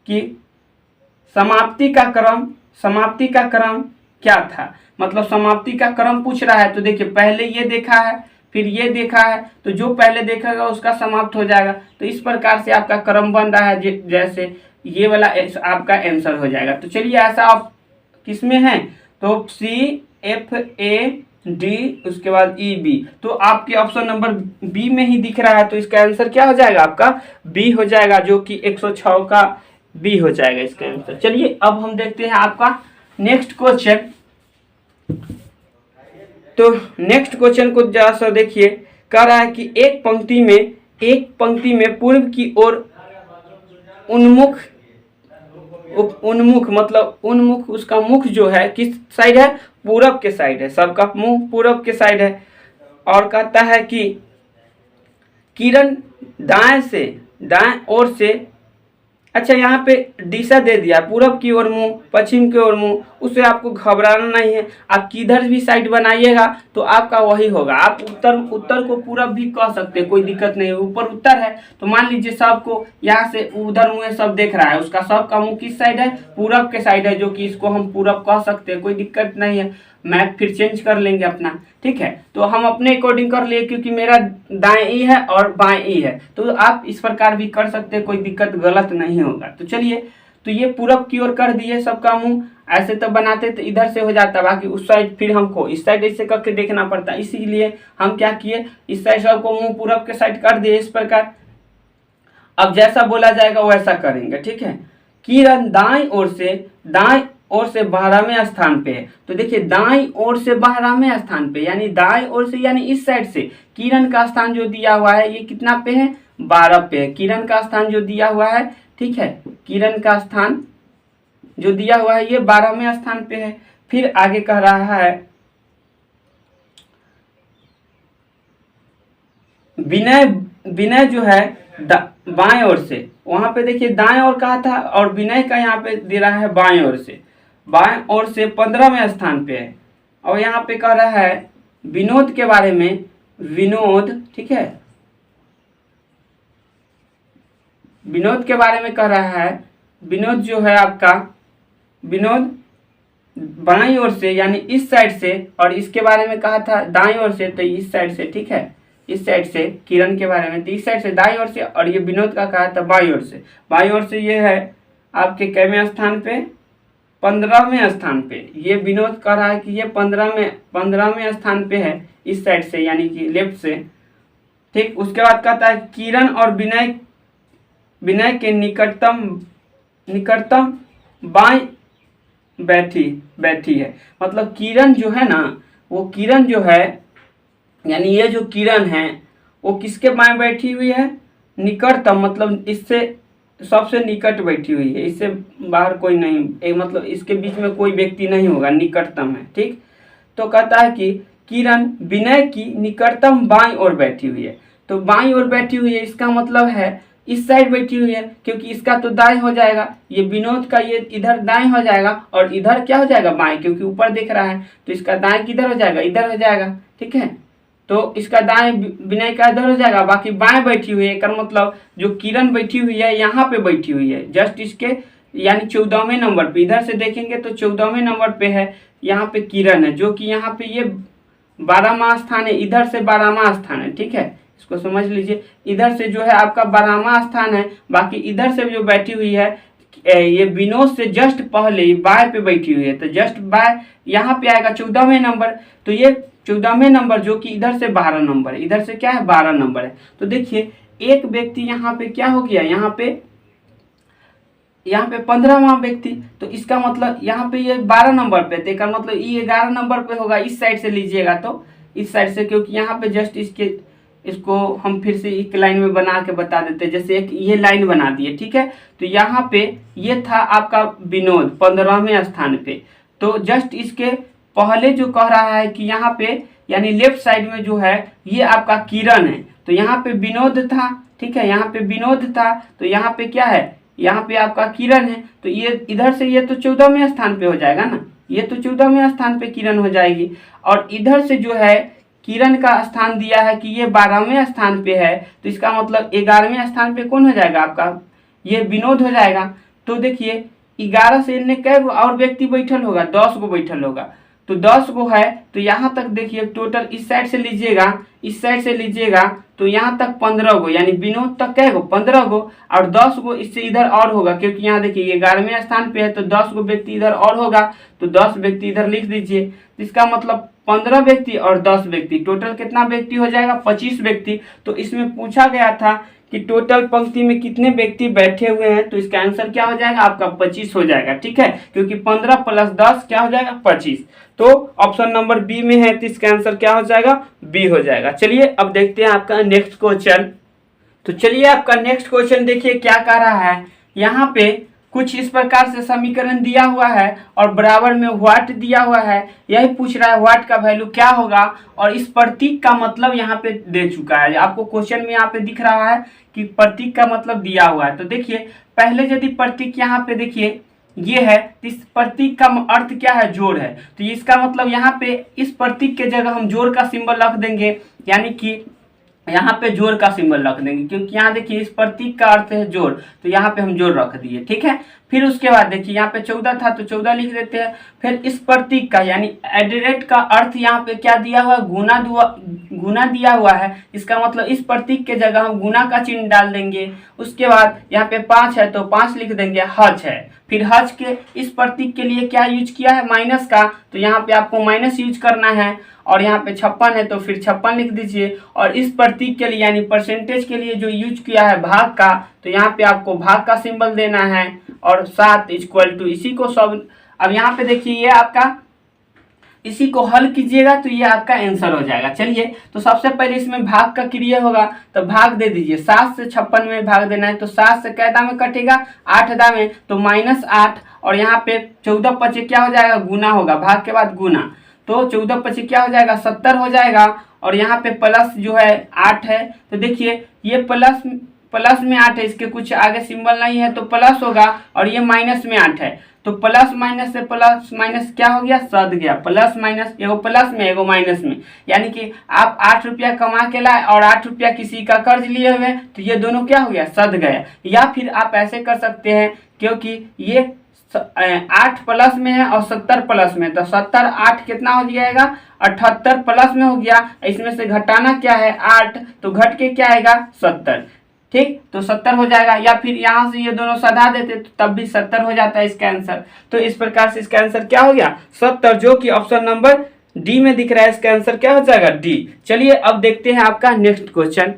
कि समाप्ति का क्रम क्या था, मतलब समाप्ति का क्रम पूछ रहा है। तो देखिए पहले ये देखा है, फिर ये देखा है, तो जो पहले देखेगा उसका समाप्त हो जाएगा। तो इस प्रकार से आपका क्रम बन रहा है, जैसे ये वाला आपका आंसर हो जाएगा। तो चलिए ऐसा आप किस में है, तो सी एफ ए डी, उसके बाद ई बी, तो आपके ऑप्शन नंबर बी में ही दिख रहा है, तो इसका आंसर क्या हो जाएगा? आपका बी हो जाएगा, जो कि 106 का बी हो जाएगा इसका आंसर। चलिए अब हम देखते हैं आपका नेक्स्ट क्वेश्चन। तो नेक्स्ट क्वेश्चन को जरा सा देखिए, कह रहा है कि एक पंक्ति में पूर्व की ओर उन्मुख उसका मुख जो है किस साइड है? पूरब के साइड है, सबका मुंह पूरब के साइड है। और कहता है कि किरण दाएं ओर से, अच्छा यहाँ पे दिशा दे दिया, पूरब की ओर मुंह, पश्चिम की ओर मुंह, उसे आपको घबराना नहीं है। आप किधर भी साइड बनाइएगा तो आपका वही होगा। आप उत्तर को पूरब भी कह सकते हैं, कोई दिक्कत नहीं है। ऊपर उत्तर है तो मान लीजिए सबको यहाँ से उधर मुँह सब देख रहा है, उसका सबका मुँह किस साइड है, पूरब के साइड है, जो कि इसको हम पूरब कह सकते हैं, कोई दिक्कत नहीं है। मैप फिर चेंज कर लेंगे अपना, ठीक है। तो हम अपने अकॉर्डिंग कर लिए, क्योंकि मेरा दाएं ई है और बाएं ई है, तो आप इस प्रकार भी कर सकते हैं, कोई दिक्कत गलत नहीं होगा। तो चलिए, तो ये पूरब की ओर कर दिए सबका मुंह। ऐसे तो बनाते तो इधर से हो जाता, बाकी उस साइड फिर हमको इस साइड ऐसे करके देखना पड़ता, इसीलिए हम क्या किए, इस साइड सबको मुंह पूरब के साइड कर दिए इस प्रकार। अब जैसा बोला जाएगा वैसा करेंगे, ठीक है। किरण दाएं ओर से 12वें स्थान पे है। तो देखिए दाएं ओर से 12वें स्थान पे, यानी दाएं ओर से यानी इस साइड से किरण का स्थान जो दिया हुआ है ये कितना पे है, 12 पे है। किरण का स्थान जो दिया हुआ है, ठीक है, किरण का स्थान जो दिया हुआ है ये 12वें स्थान पे है। फिर आगे कह रहा है विनय जो है बाएं ओर से, वहां पे देखिए दाएं ओर कहा था और विनय का यहाँ पे दे रहा है बाएं ओर से 15वें स्थान पे है। और यहाँ पे कह रहा है विनोद के बारे में, विनोद, ठीक है, विनोद के बारे में कह रहा है। विनोद जो है आपका, विनोद बाईं ओर से यानी इस साइड से, और इसके बारे में कहा था दाईं ओर से, तो इस साइड से, ठीक है, इस साइड से किरण के बारे में, तो इस साइड से दाईं ओर से, और ये विनोद का कहा था बाईं ओर से। बाईं ओर से ये है आपके कैवें स्थान पे, 15वें स्थान पे। ये विनोद कह रहा है कि ये 15वें स्थान पे है इस साइड से, यानी कि लेफ्ट से, ठीक। उसके बाद कहता है किरण और विनय के निकटतम बाएं बैठी है। मतलब किरण जो है ना, वो किरण जो है, यानी ये जो किरण है वो किसके बाएं बैठी हुई है, निकटतम, मतलब इससे सबसे निकट बैठी हुई है, इससे बाहर कोई नहीं, मतलब इसके बीच में कोई व्यक्ति नहीं होगा, निकटतम है, ठीक। तो कहता है कि किरण विनय की निकटतम बाईं ओर बैठी हुई है। तो बाईं ओर बैठी हुई है, इसका मतलब है इस साइड बैठी हुई है, क्योंकि इसका तो दाएं हो जाएगा, ये विनोद का ये इधर दाएं हो जाएगा, और इधर क्या हो जाएगा, बाएं, क्योंकि ऊपर देख रहा है, तो इसका दाएं किधर हो जाएगा, इधर हो जाएगा, ठीक है। तो इसका दाएं विनय का इधर हो जाएगा, बाकी बाएं बैठी हुई है, कर मतलब जो किरण बैठी हुई है यहाँ पे बैठी हुई है, जस्ट इसके यानी 14वें नंबर पे। इधर से देखेंगे तो 14वें नंबर पे है, यहाँ पे किरण है, जो कि यहाँ पे ये 12वां स्थान है, इधर से 12वां स्थान है, ठीक है, इसको समझ लीजिए। इधर से जो है आपका 12वां स्थान है, बाकी इधर से जो बैठी हुई है ये विनोद से जस्ट पहले बाएं पे बैठी हुई है, तो जस्ट बाएं यहाँ पे आएगा 14वें नंबर। तो ये 14वें नंबर जो कि इधर से 12 नंबर है, इधर से क्या है 12 नंबर है। तो देखिए एक व्यक्ति यहाँ पे क्या हो गया, यहाँ पे 15वां व्यक्ति, तो इसका मतलब यहाँ पे ये 12 नंबर पे थे, का मतलब ये 11 नंबर पे होगा। इस साइड से लीजिएगा तो इस साइड से, क्योंकि यहाँ पे जस्ट इसको हम फिर से एक लाइन में बना के बता देते, जैसे एक ये लाइन बना दिए, ठीक है। तो यहाँ पे ये था आपका विनोद 15वें स्थान पे, तो जस्ट इसके पहले जो कह रहा है कि यहाँ पे यानी लेफ्ट साइड में जो है ये आपका किरण है, तो यहाँ पे विनोद था, ठीक है, यहाँ पे विनोद था, तो यहाँ पे क्या है, यहाँ पे आपका किरण है। तो ये इधर से ये तो 14वें स्थान पे हो जाएगा ना, ये तो 14वें स्थान पे किरण हो जाएगी, और इधर से जो है किरण का स्थान दिया है कि ये 12वें स्थान पे है, तो इसका मतलब 11वें स्थान पे कौन हो जाएगा आपका, ये विनोद हो जाएगा। तो देखिए 11 से इनने कै गो और व्यक्ति बैठल होगा, 10 गो बैठल होगा, तो 10 गो है, तो यहाँ तक देखिए टोटल इस साइड से लीजिएगा, इस साइड से लीजिएगा तो यहाँ तक 15 गो, यानी विनोद तक कै गो 15 गो, और 10 गो इससे इधर और होगा, क्योंकि यहाँ देखिए ये 11वें स्थान पे है, तो 10 गो व्यक्ति इधर और होगा, तो 10 व्यक्ति इधर लिख दीजिए। इसका मतलब 15 व्यक्ति और 10 व्यक्ति, टोटल कितना व्यक्ति हो जाएगा, 25 व्यक्ति। तो इसमें पूछा गया था कि टोटल पंक्ति में कितने व्यक्ति बैठे हुए हैं, तो इसका आंसर क्या हो जाएगा आपका 25 हो जाएगा, ठीक है, क्योंकि 15 प्लस 10 क्या हो जाएगा 25। तो ऑप्शन नंबर बी में है, तो इसका आंसर क्या हो जाएगा, बी हो जाएगा। चलिए अब देखते हैं आपका नेक्स्ट क्वेश्चन। तो चलिए आपका नेक्स्ट क्वेश्चन देखिए क्या कह रहा है, यहाँ पे कुछ इस प्रकार से समीकरण दिया हुआ है और बराबर में व्हाट दिया हुआ है, यही पूछ रहा है व्हाट का वैल्यू क्या होगा, और इस प्रतीक का मतलब यहाँ पे दे चुका है, आपको क्वेश्चन में यहाँ पे दिख रहा है कि प्रतीक का मतलब दिया हुआ है। तो देखिए पहले यदि प्रतीक यहाँ पे देखिए ये है, तो इस प्रतीक का अर्थ क्या है, जोड़ है। तो इसका मतलब यहाँ पे इस प्रतीक के जगह हम जोड़ का सिंबल रख देंगे, यानी कि यहाँ पे जोड़ का सिंबल रख देंगे, क्योंकि यहाँ देखिए इस प्रतीक का अर्थ है जोड़, तो यहाँ पे हम जोड़ रख दिए, ठीक है। फिर उसके बाद देखिए यहाँ पे 14 था तो 14 लिख देते हैं। फिर इस प्रतीक का यानी एडिरेट का अर्थ यहाँ पे क्या दिया हुआ है, गुना दिया हुआ है। इसका मतलब इस प्रतीक के जगह हम गुना का चिन्ह डाल देंगे। उसके बाद यहाँ पे 5 है तो 5 लिख देंगे, हज है। फिर हज के इस प्रतीक के लिए क्या यूज किया है, माइनस का, तो यहाँ पे आपको माइनस यूज करना है। और यहाँ पे 56 है तो फिर 56 लिख दीजिए। और इस प्रतीक के लिए यानी परसेंटेज के लिए जो यूज किया है भाग का, तो यहाँ पे आपको भाग का सिंबल देना है। और 7 इक्वल टू इसी को सब, अब यहाँ पे देखिए ये आपका, इसी को हल कीजिएगा तो ये आपका आंसर हो जाएगा। चलिए, तो सबसे पहले इसमें भाग का क्रिया होगा, तो भाग दे दीजिए। 7 से 56 में भाग देना है, तो 7 से कै दाम में कटेगा, 8 दाम में, तो -8। और यहाँ पे 14 पचे क्या हो जाएगा, गुना होगा, भाग के बाद गुना, तो 14 पचे क्या हो जाएगा, 70 हो जाएगा। और यहाँ पे प्लस जो है 8 है, तो देखिए ये प्लस में 8 है, इसके कुछ आगे सिंबल नहीं है तो प्लस होगा। और ये माइनस में 8 है, तो प्लस माइनस से प्लस माइनस क्या हो गया, सद गया। प्लस माइनस, एगो प्लस में एगो माइनस में, यानी कि आप 8 रुपया कमा के लाए और 8 रुपया किसी का कर्ज लिए हुए, तो ये दोनों क्या हो गया, सद गया। या फिर आप ऐसे कर सकते हैं, क्योंकि ये 8 प्लस में है और 70 प्लस में, तो 70 8 कितना हो जाएगा, 78 प्लस में हो गया। इसमें से घटाना क्या है, 8, तो घट के क्या आएगा, 70, ठीक, तो 70 हो जाएगा। या फिर यहाँ से ये दोनों सधा देते तो तब भी 70 हो जाता है इसका आंसर। तो इस प्रकार से इसका आंसर क्या हो गया, 70, जो कि ऑप्शन नंबर डी में दिख रहा है। इसका आंसर क्या हो जाएगा, डी। चलिए अब देखते हैं आपका नेक्स्ट क्वेश्चन।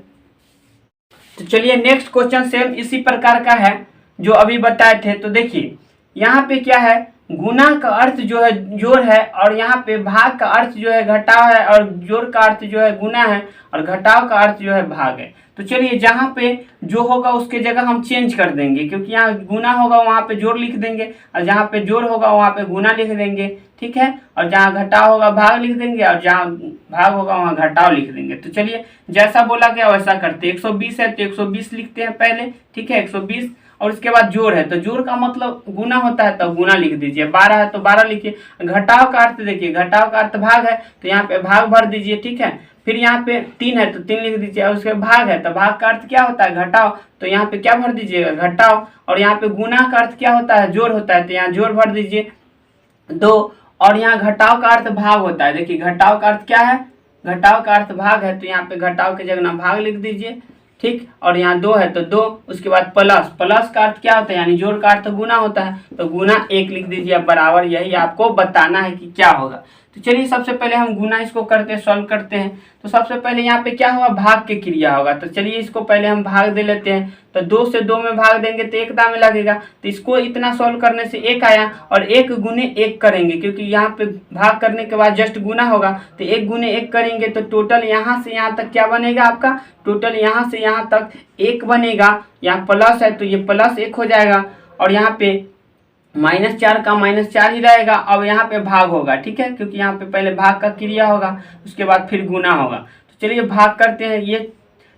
तो चलिए नेक्स्ट क्वेश्चन सेम इसी प्रकार का है जो अभी बताए थे। तो देखिए यहाँ पे क्या है, गुना का अर्थ जो है जोड़ है, और यहाँ पे भाग का अर्थ जो है घटाव है, और जोड़ का अर्थ जो है गुना है, और घटाव का अर्थ जो है भाग है। तो चलिए जहाँ पे जो होगा उसके जगह हम चेंज कर देंगे, क्योंकि यहाँ गुना होगा वहाँ पे जोड़ लिख देंगे, और जहाँ पे जोड़ होगा वहाँ पे गुना लिख देंगे, ठीक है। और जहाँ घटाव होगा भाग लिख देंगे, और जहाँ भाग होगा वहाँ घटाव लिख देंगे। तो चलिए जैसा बोला गया वैसा करते हैं। 120 है तो 120 लिखते हैं पहले, ठीक है, 120। और उसके बाद जोड़ है, तो जोड़ का मतलब गुना होता है, तो गुना लिख दीजिए। 12 है तो 12 लिखिए। घटाव का अर्थ देखिए, घटाव का अर्थ भाग है, तो यहाँ पे भाग भर दीजिए, ठीक है। फिर यहाँ पे 3 है तो 3 लिख दीजिए। और उसके भाग है, तो भाग का अर्थ क्या होता है, घटाव, तो यहाँ पे क्या भर दीजिएगा, घटाव। और यहाँ पे गुना का अर्थ क्या होता है, जोड़ होता है, तो यहाँ जोड़ भर दीजिए 2। और यहाँ घटाव का अर्थ भाग होता है, देखिए घटाव का अर्थ क्या है, घटाव का अर्थ भाग है, तो यहाँ पे घटाव के जगह भाग लिख दीजिए, ठीक। और यहाँ 2 है तो 2। उसके बाद प्लस, प्लस का अर्थ क्या होता है, यानी जोड़ का अर्थ गुना होता है, तो गुना 1 लिख दीजिए बराबर। यही आपको बताना है कि क्या होगा। तो चलिए सबसे पहले हम गुना इसको करते हैं, सॉल्व करते हैं। तो सबसे पहले यहाँ पे क्या होगा, भाग के क्रिया होगा। तो चलिए इसको पहले हम भाग दे लेते हैं। तो 2 से 2 में भाग देंगे तो 1 दाम में लगेगा, तो इसको इतना सॉल्व करने से 1 आया। और 1 गुने 1 करेंगे, क्योंकि यहाँ पे भाग करने के बाद जस्ट गुना होगा, तो 1 गुने 1 करेंगे तो टोटल यहाँ से यहाँ तक क्या बनेगा आपका, टोटल यहाँ से यहाँ तक 1 बनेगा। यहाँ प्लस है तो ये प्लस 1 हो जाएगा। और यहाँ पे -4 का -4 ही रहेगा। अब यहाँ पे भाग होगा, ठीक है, क्योंकि यहाँ पे पहले भाग का क्रिया होगा, उसके बाद फिर गुना होगा। तो चलिए भाग करते हैं। ये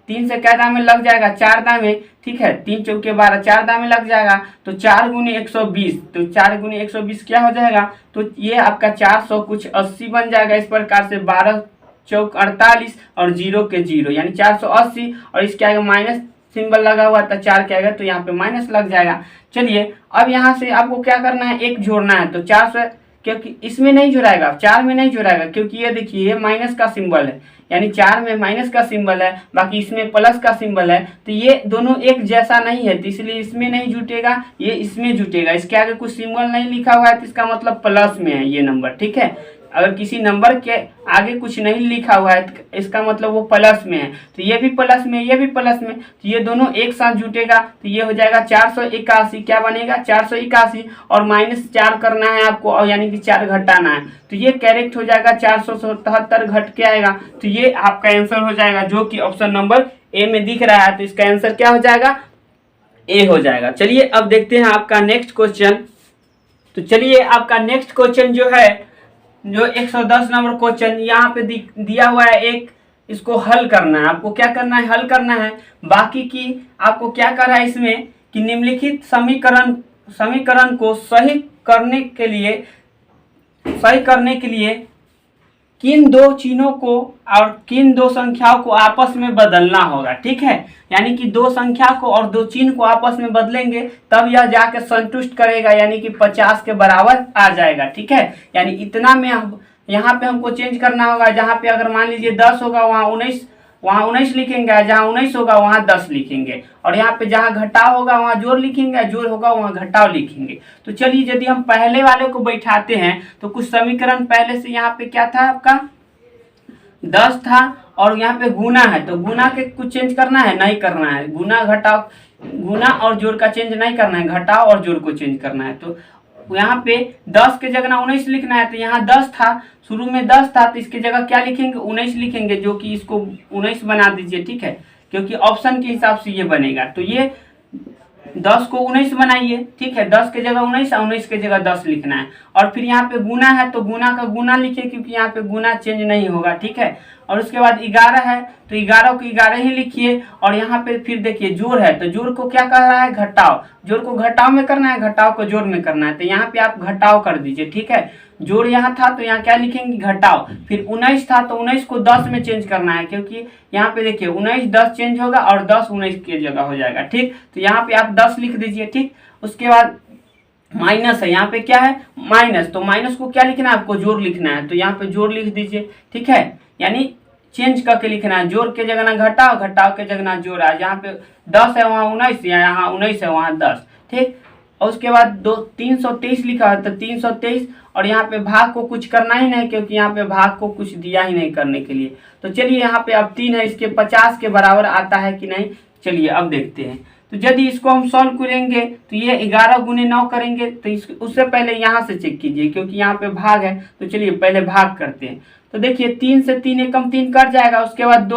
3 से क्या दाम में लग जाएगा, 4 दाम में, ठीक है, 3 चौके 12, 4 दाम में लग जाएगा। तो 4 गुने 120, तो 4 गुने 120 क्या हो जाएगा, तो ये आपका 400 कुछ 80 बन जाएगा। इस प्रकार से 12 चौक 48 और 0 के 0 यानी 480। और इसके आगे माइनस सिंबल लगा हुआ था 4 के आगे, तो यहाँ पे माइनस लग जाएगा। चलिए अब यहाँ से आपको क्या करना है, 1 जोड़ना है। तो 400, क्योंकि इसमें नहीं जुड़ाएगा, 4 में नहीं जुड़ाएगा, क्योंकि ये देखिए ये माइनस का सिंबल है, यानी 4 में माइनस का सिंबल है, बाकी इसमें प्लस का सिंबल है। तो ये दोनों एक जैसा नहीं है, तो इसलिए इसमें नहीं जुटेगा, ये इसमें जुटेगा। इसके आगे कुछ सिंबल नहीं लिखा हुआ है, तो इसका मतलब प्लस में है ये नंबर, ठीक है। अगर किसी नंबर के आगे कुछ नहीं लिखा हुआ है तो इसका मतलब वो प्लस में है। तो ये भी प्लस में, ये भी प्लस में, तो ये दोनों एक साथ जुटेगा, तो ये हो जाएगा 481। क्या बनेगा, 481। और -4 करना है आपको, और यानी कि 4 घटाना है, तो ये करेक्ट हो जाएगा। 477 घट के आएगा, तो ये आपका आंसर हो जाएगा, जो कि ऑप्शन नंबर ए में दिख रहा है। तो इसका आंसर क्या हो जाएगा, ए हो जाएगा। चलिए अब देखते हैं आपका नेक्स्ट क्वेश्चन। तो चलिए आपका नेक्स्ट क्वेश्चन जो है, जो 110 नंबर क्वेश्चन यहाँ पे दिया हुआ है एक, इसको हल करना है। आपको क्या करना है, हल करना है। बाकी की आपको क्या करना है इसमें कि निम्नलिखित समीकरण समीकरण को सही करने के लिए किन दो चिन्हों को और किन दो संख्याओं को आपस में बदलना होगा। ठीक है, यानी कि दो संख्या को और दो चिन्ह को आपस में बदलेंगे तब यह जाके संतुष्ट करेगा, यानी कि 50 के बराबर आ जाएगा। ठीक है, यानी इतना में यहाँ पे हमको चेंज करना होगा। जहाँ पे अगर मान लीजिए 10 होगा वहाँ 19 लिखेंगे, जहाँ 19 होगा वहाँ 10 लिखेंगे, और यहाँ पे जहाँ घटाव होगा वहाँ जोड़ लिखेंगे, जोड़ होगा वहाँ घटाव लिखेंगे। तो चलिए यदि हम पहले वाले को बैठाते हैं तो कुछ समीकरण पहले से यहाँ पे क्या था आपका 10 था, और यहाँ पे गुना है तो गुना के कुछ चेंज करना है, नहीं करना है। गुना और जोड़ का चेंज नहीं करना है, घटाव और जोड़ को चेंज करना है। तो यहाँ पे 10 के जगह 19 लिखना है, तो यहाँ 10 था, शुरू में 10 था, तो इसके जगह क्या लिखेंगे 19 लिखेंगे, जो कि इसको 19 बना दीजिए। ठीक है, क्योंकि ऑप्शन के हिसाब से ये बनेगा। तो ये 10 को 19 बनाइए। ठीक है, 10 के जगह 19 और 19 के जगह 10 लिखना है। और फिर यहाँ पे गुना है तो गुना का गुना लिखिए, क्योंकि यहाँ पे गुना चेंज नहीं होगा। ठीक है, और उसके बाद 11 है तो 11 को 11 ही लिखिए। और यहाँ पे फिर देखिए जोड़ है, तो जोड़ को क्या कर रहा है घटाव, जोड़ को घटाव में करना है, घटाव को जोड़ में करना है। तो यहाँ पे आप घटाव कर दीजिए। ठीक है, जोड़ यहाँ था तो यहाँ क्या लिखेंगे घटाव। फिर 19 था तो 19 को 10 में चेंज करना है, क्योंकि यहाँ पे देखिए 19 10 चेंज होगा और 10 19 की जगह हो जाएगा। ठीक, तो यहाँ पे आप 10 लिख दीजिए। ठीक, उसके बाद माइनस है, यहाँ पे क्या है माइनस, तो माइनस को क्या लिखना है आपको जोड़ लिखना है, तो यहाँ पे जोड़ लिख दीजिए। ठीक है, यानी चेंज करके लिखना है, जोड़ के जगह ना घटाव, घटाव के जगह ना जोड़ है। जहाँ पे 10 है वहाँ 19, यहाँ 19 है वहाँ 10। ठीक, और उसके बाद 323 लिखा है तो 323, और यहाँ पे भाग को कुछ करना ही नहीं, क्योंकि यहाँ पे भाग को कुछ दिया ही नहीं करने के लिए। तो चलिए यहाँ पे अब 3 है, इसके 50 के बराबर आता है कि नहीं, चलिए अब देखते हैं। तो यदि इसको हम सॉल्व करेंगे तो ये 11 गुने 9 करेंगे, तो उससे पहले यहाँ से चेक कीजिए, क्योंकि यहाँ पे भाग है। तो चलिए पहले भाग करते हैं। तो देखिए 3 से 3 एकम 3 कट जाएगा, उसके बाद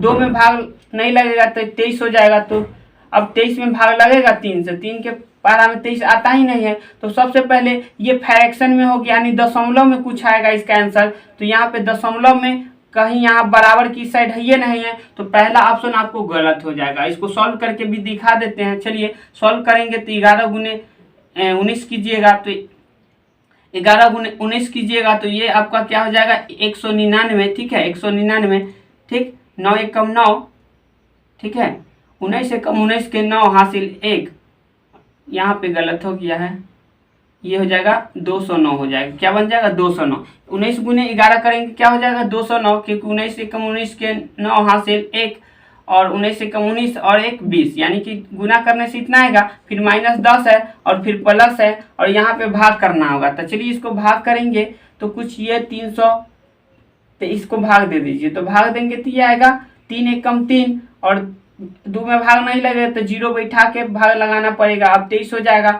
2 में भाग नहीं लगेगा तो 23 हो जाएगा। तो अब 23 में भाग लगेगा 3 से, 3 के पारा में 23 आता ही नहीं है। तो सबसे पहले ये फ्रैक्शन में हो गया, यानी दशमलव में कुछ आएगा इसका आंसर। तो यहाँ पे दशमलव में कहीं यहाँ बराबर की साइड है ये नहीं है, तो पहला ऑप्शन आपको गलत हो जाएगा। इसको सॉल्व करके भी दिखा देते हैं। चलिए सॉल्व करेंगे तो 11 गुने 19 कीजिएगा, तो 11 गुने 19 कीजिएगा तो ये आपका क्या हो जाएगा 199। ठीक है, 199। ठीक, 9 एकम 9। ठीक है, 19 एकम 19 के 9 हासिल 1, यहाँ पे गलत हो गया है, ये हो जाएगा 209 हो जाएगा। क्या बन जाएगा 209। 19 गुने 11 करेंगे क्या हो जाएगा 209, क्योंकि 19 एकम 19 के 9 हासिल 1, और 19 एकम 19 और 1 20, यानी कि गुना करने से इतना आएगा। फिर -10 है और फिर प्लस है, और यहाँ पे भाग करना होगा। तो चलिए इसको भाग करेंगे तो कुछ ये 300, तो इसको भाग दे दीजिए। तो भाग देंगे तो ये आएगा 3 एकम 3, और 2 में भाग नहीं लगेगा तो 0 बैठा के भाग लगाना पड़ेगा। अब 23 हो जाएगा,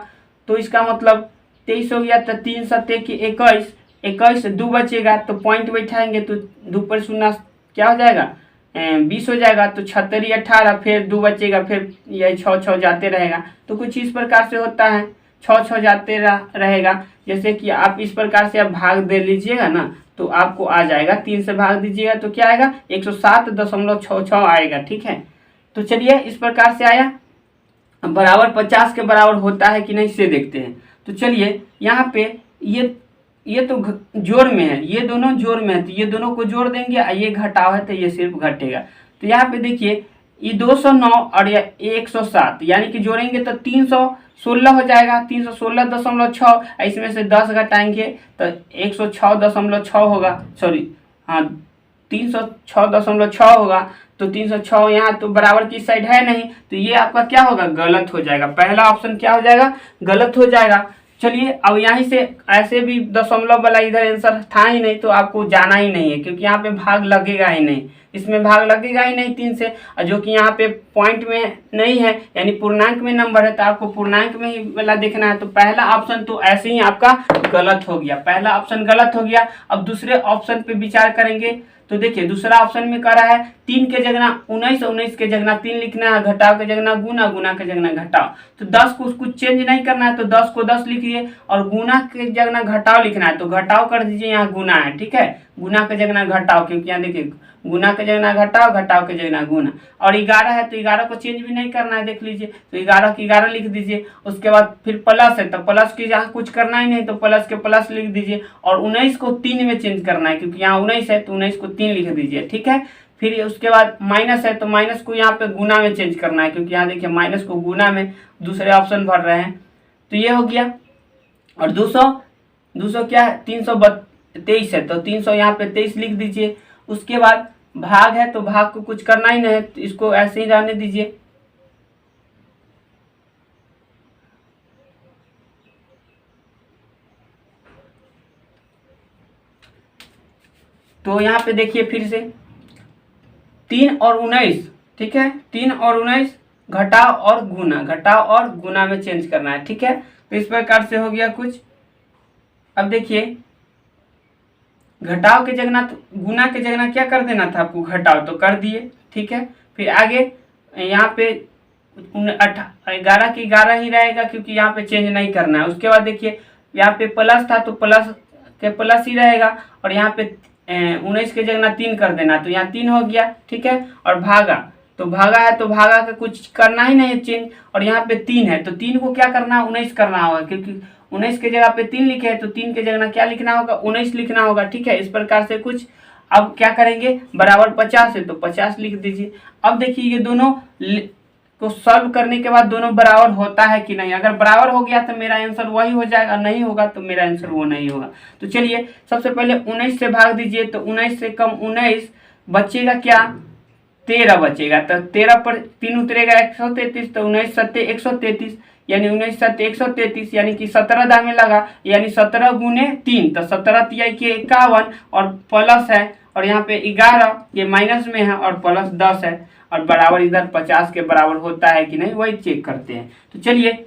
तो इसका मतलब 23 हो गया। तो 3 7 की 21, 21 2 बचेगा, तो पॉइंट बैठाएंगे तो 2 पर 0 क्या हो जाएगा 20 हो जाएगा। तो 76 18, फिर 2 बचेगा, फिर यही 6 6 जाते रहेगा। तो कुछ इस प्रकार से होता है, 6 6 जाते रहेगा। जैसे कि आप इस प्रकार से आप भाग दे लीजिएगा ना, तो आपको आ जाएगा 3 से भाग दीजिएगा तो क्या आएगा 107.66 आएगा। ठीक है, तो चलिए इस प्रकार से आया। बराबर 50 के बराबर होता है कि नहीं से देखते हैं। तो चलिए यहाँ पे ये तो जोड़ में है, ये दोनों जोड़ में है, तो ये दोनों को जोड़ देंगे, ये घटाव है तो ये सिर्फ घटेगा। तो यहाँ पे देखिए ये 209 और ये 107, यानी कि जोड़ेंगे तो 316 हो जाएगा, 316.6। इसमें से 10 घटाएंगे तो 106.6 होगा, सॉरी हाँ 306.6 होगा। तो 306 यहाँ तो बराबर की साइड है नहीं, तो ये आपका क्या होगा गलत हो जाएगा। पहला ऑप्शन क्या हो जाएगा गलत हो जाएगा। चलिए अब यहीं से ऐसे भी दशमलव वाला इधर आंसर था ही नहीं, तो आपको जाना ही नहीं है, क्योंकि यहाँ पे भाग लगेगा ही नहीं, इसमें भाग लगेगा ही नहीं 3 से, जो कि यहाँ पे पॉइंट में नहीं है, यानी पूर्णांक में नंबर है, तो आपको पूर्णांक में ही वाला देखना है। तो पहला ऑप्शन तो ऐसे ही आपका गलत हो गया, पहला ऑप्शन गलत हो गया। अब दूसरे ऑप्शन पे विचार करेंगे। तो देखिए दूसरा ऑप्शन में कह रहा है 3 के जगह 19, 19 के जगह 3 लिखना है, घटाव के जगह गुना, गुना के जगह घटाव। तो 10 को कुछ चेंज नहीं करना है, तो 10 को 10 लिखिए, और गुना के जगह घटाव लिखना है, तो घटाव कर दीजिए, यहाँ गुना है। ठीक है, गुना के जगह घटाओ, क्योंकि यहाँ देखिए गुना के जगह घटाओ, घटाओ के जगह गुना। और 11 है तो 11 को चेंज भी नहीं करना है, देख लीजिए, तो 11 की 11 लिख दीजिए। उसके बाद फिर प्लस है तो प्लस की जहाँ कुछ करना ही नहीं तो प्लस के प्लस लिख दीजिए। और 19 को 3 में चेंज करना है, क्योंकि यहाँ 19 है तो 19 को 3 लिख दीजिए, ठीक है। फिर उसके बाद माइनस है तो माइनस को यहाँ पे गुना में चेंज करना है, क्योंकि यहाँ देखिए माइनस को गुना में दूसरे ऑप्शन भर रहे हैं, तो ये हो गया। और 200 क्या है, 323 है तो 300 यहाँ पे 23 लिख दीजिए। उसके बाद भाग है तो भाग को कुछ करना ही नहीं है, तो इसको ऐसे ही रहने दीजिए। तो यहाँ पे देखिए फिर से 3 और 19, ठीक है, 3 और 19 घटाओ और गुना, घटाओ और गुना में चेंज करना है, ठीक है। तो इस प्रकार से हो गया कुछ। अब देखिए घटाओ के जगह तो गुना के जगह क्या कर देना था आपको, घटाओ तो कर दिए, ठीक है। फिर आगे यहाँ पे 11 की 11 ही रहेगा, क्योंकि यहाँ पे चेंज नहीं करना है। उसके बाद देखिए यहाँ पे प्लस था तो प्लस के प्लस ही रहेगा, और यहाँ पे 19 के जगह 3 कर देना, तो यहाँ 3 हो गया, ठीक है। और भागा तो भागा है तो भागा का कुछ करना ही नहीं है चेंज, और यहाँ पे 3 है तो 3 को क्या करना है, 19 करना होगा, क्योंकि 19 के जगह पे 3 लिखे हैं तो 3 के जगह क्या लिखना होगा, 19 लिखना होगा, ठीक है। इस प्रकार से कुछ। अब क्या करेंगे, बराबर 50 है तो 50 लिख दीजिए। अब देखिए ये दोनों को सॉल्व करने के बाद दोनों बराबर होता है कि नहीं, अगर बराबर हो गया तो मेरा आंसर वही हो जाएगा, नहीं होगा तो मेरा आंसर वो नहीं होगा। तो चलिए सबसे पहले 19 से भाग दीजिए, तो 19 से कम 19 बचेगा क्या, 13 बचेगा, तो 13 पर 3 उतरेगा 133, तो 19 सत्ते 133, यानी 19 सत्ते 133, यानी कि 17 दामे लगा, यानी 17 गुने 3, तो 17 तिहाई के 51, और प्लस है, और यहाँ पे 11 ये माइनस में है, और प्लस 10 है, और बराबर इधर 50 के बराबर होता है कि नहीं वही चेक करते हैं। तो चलिए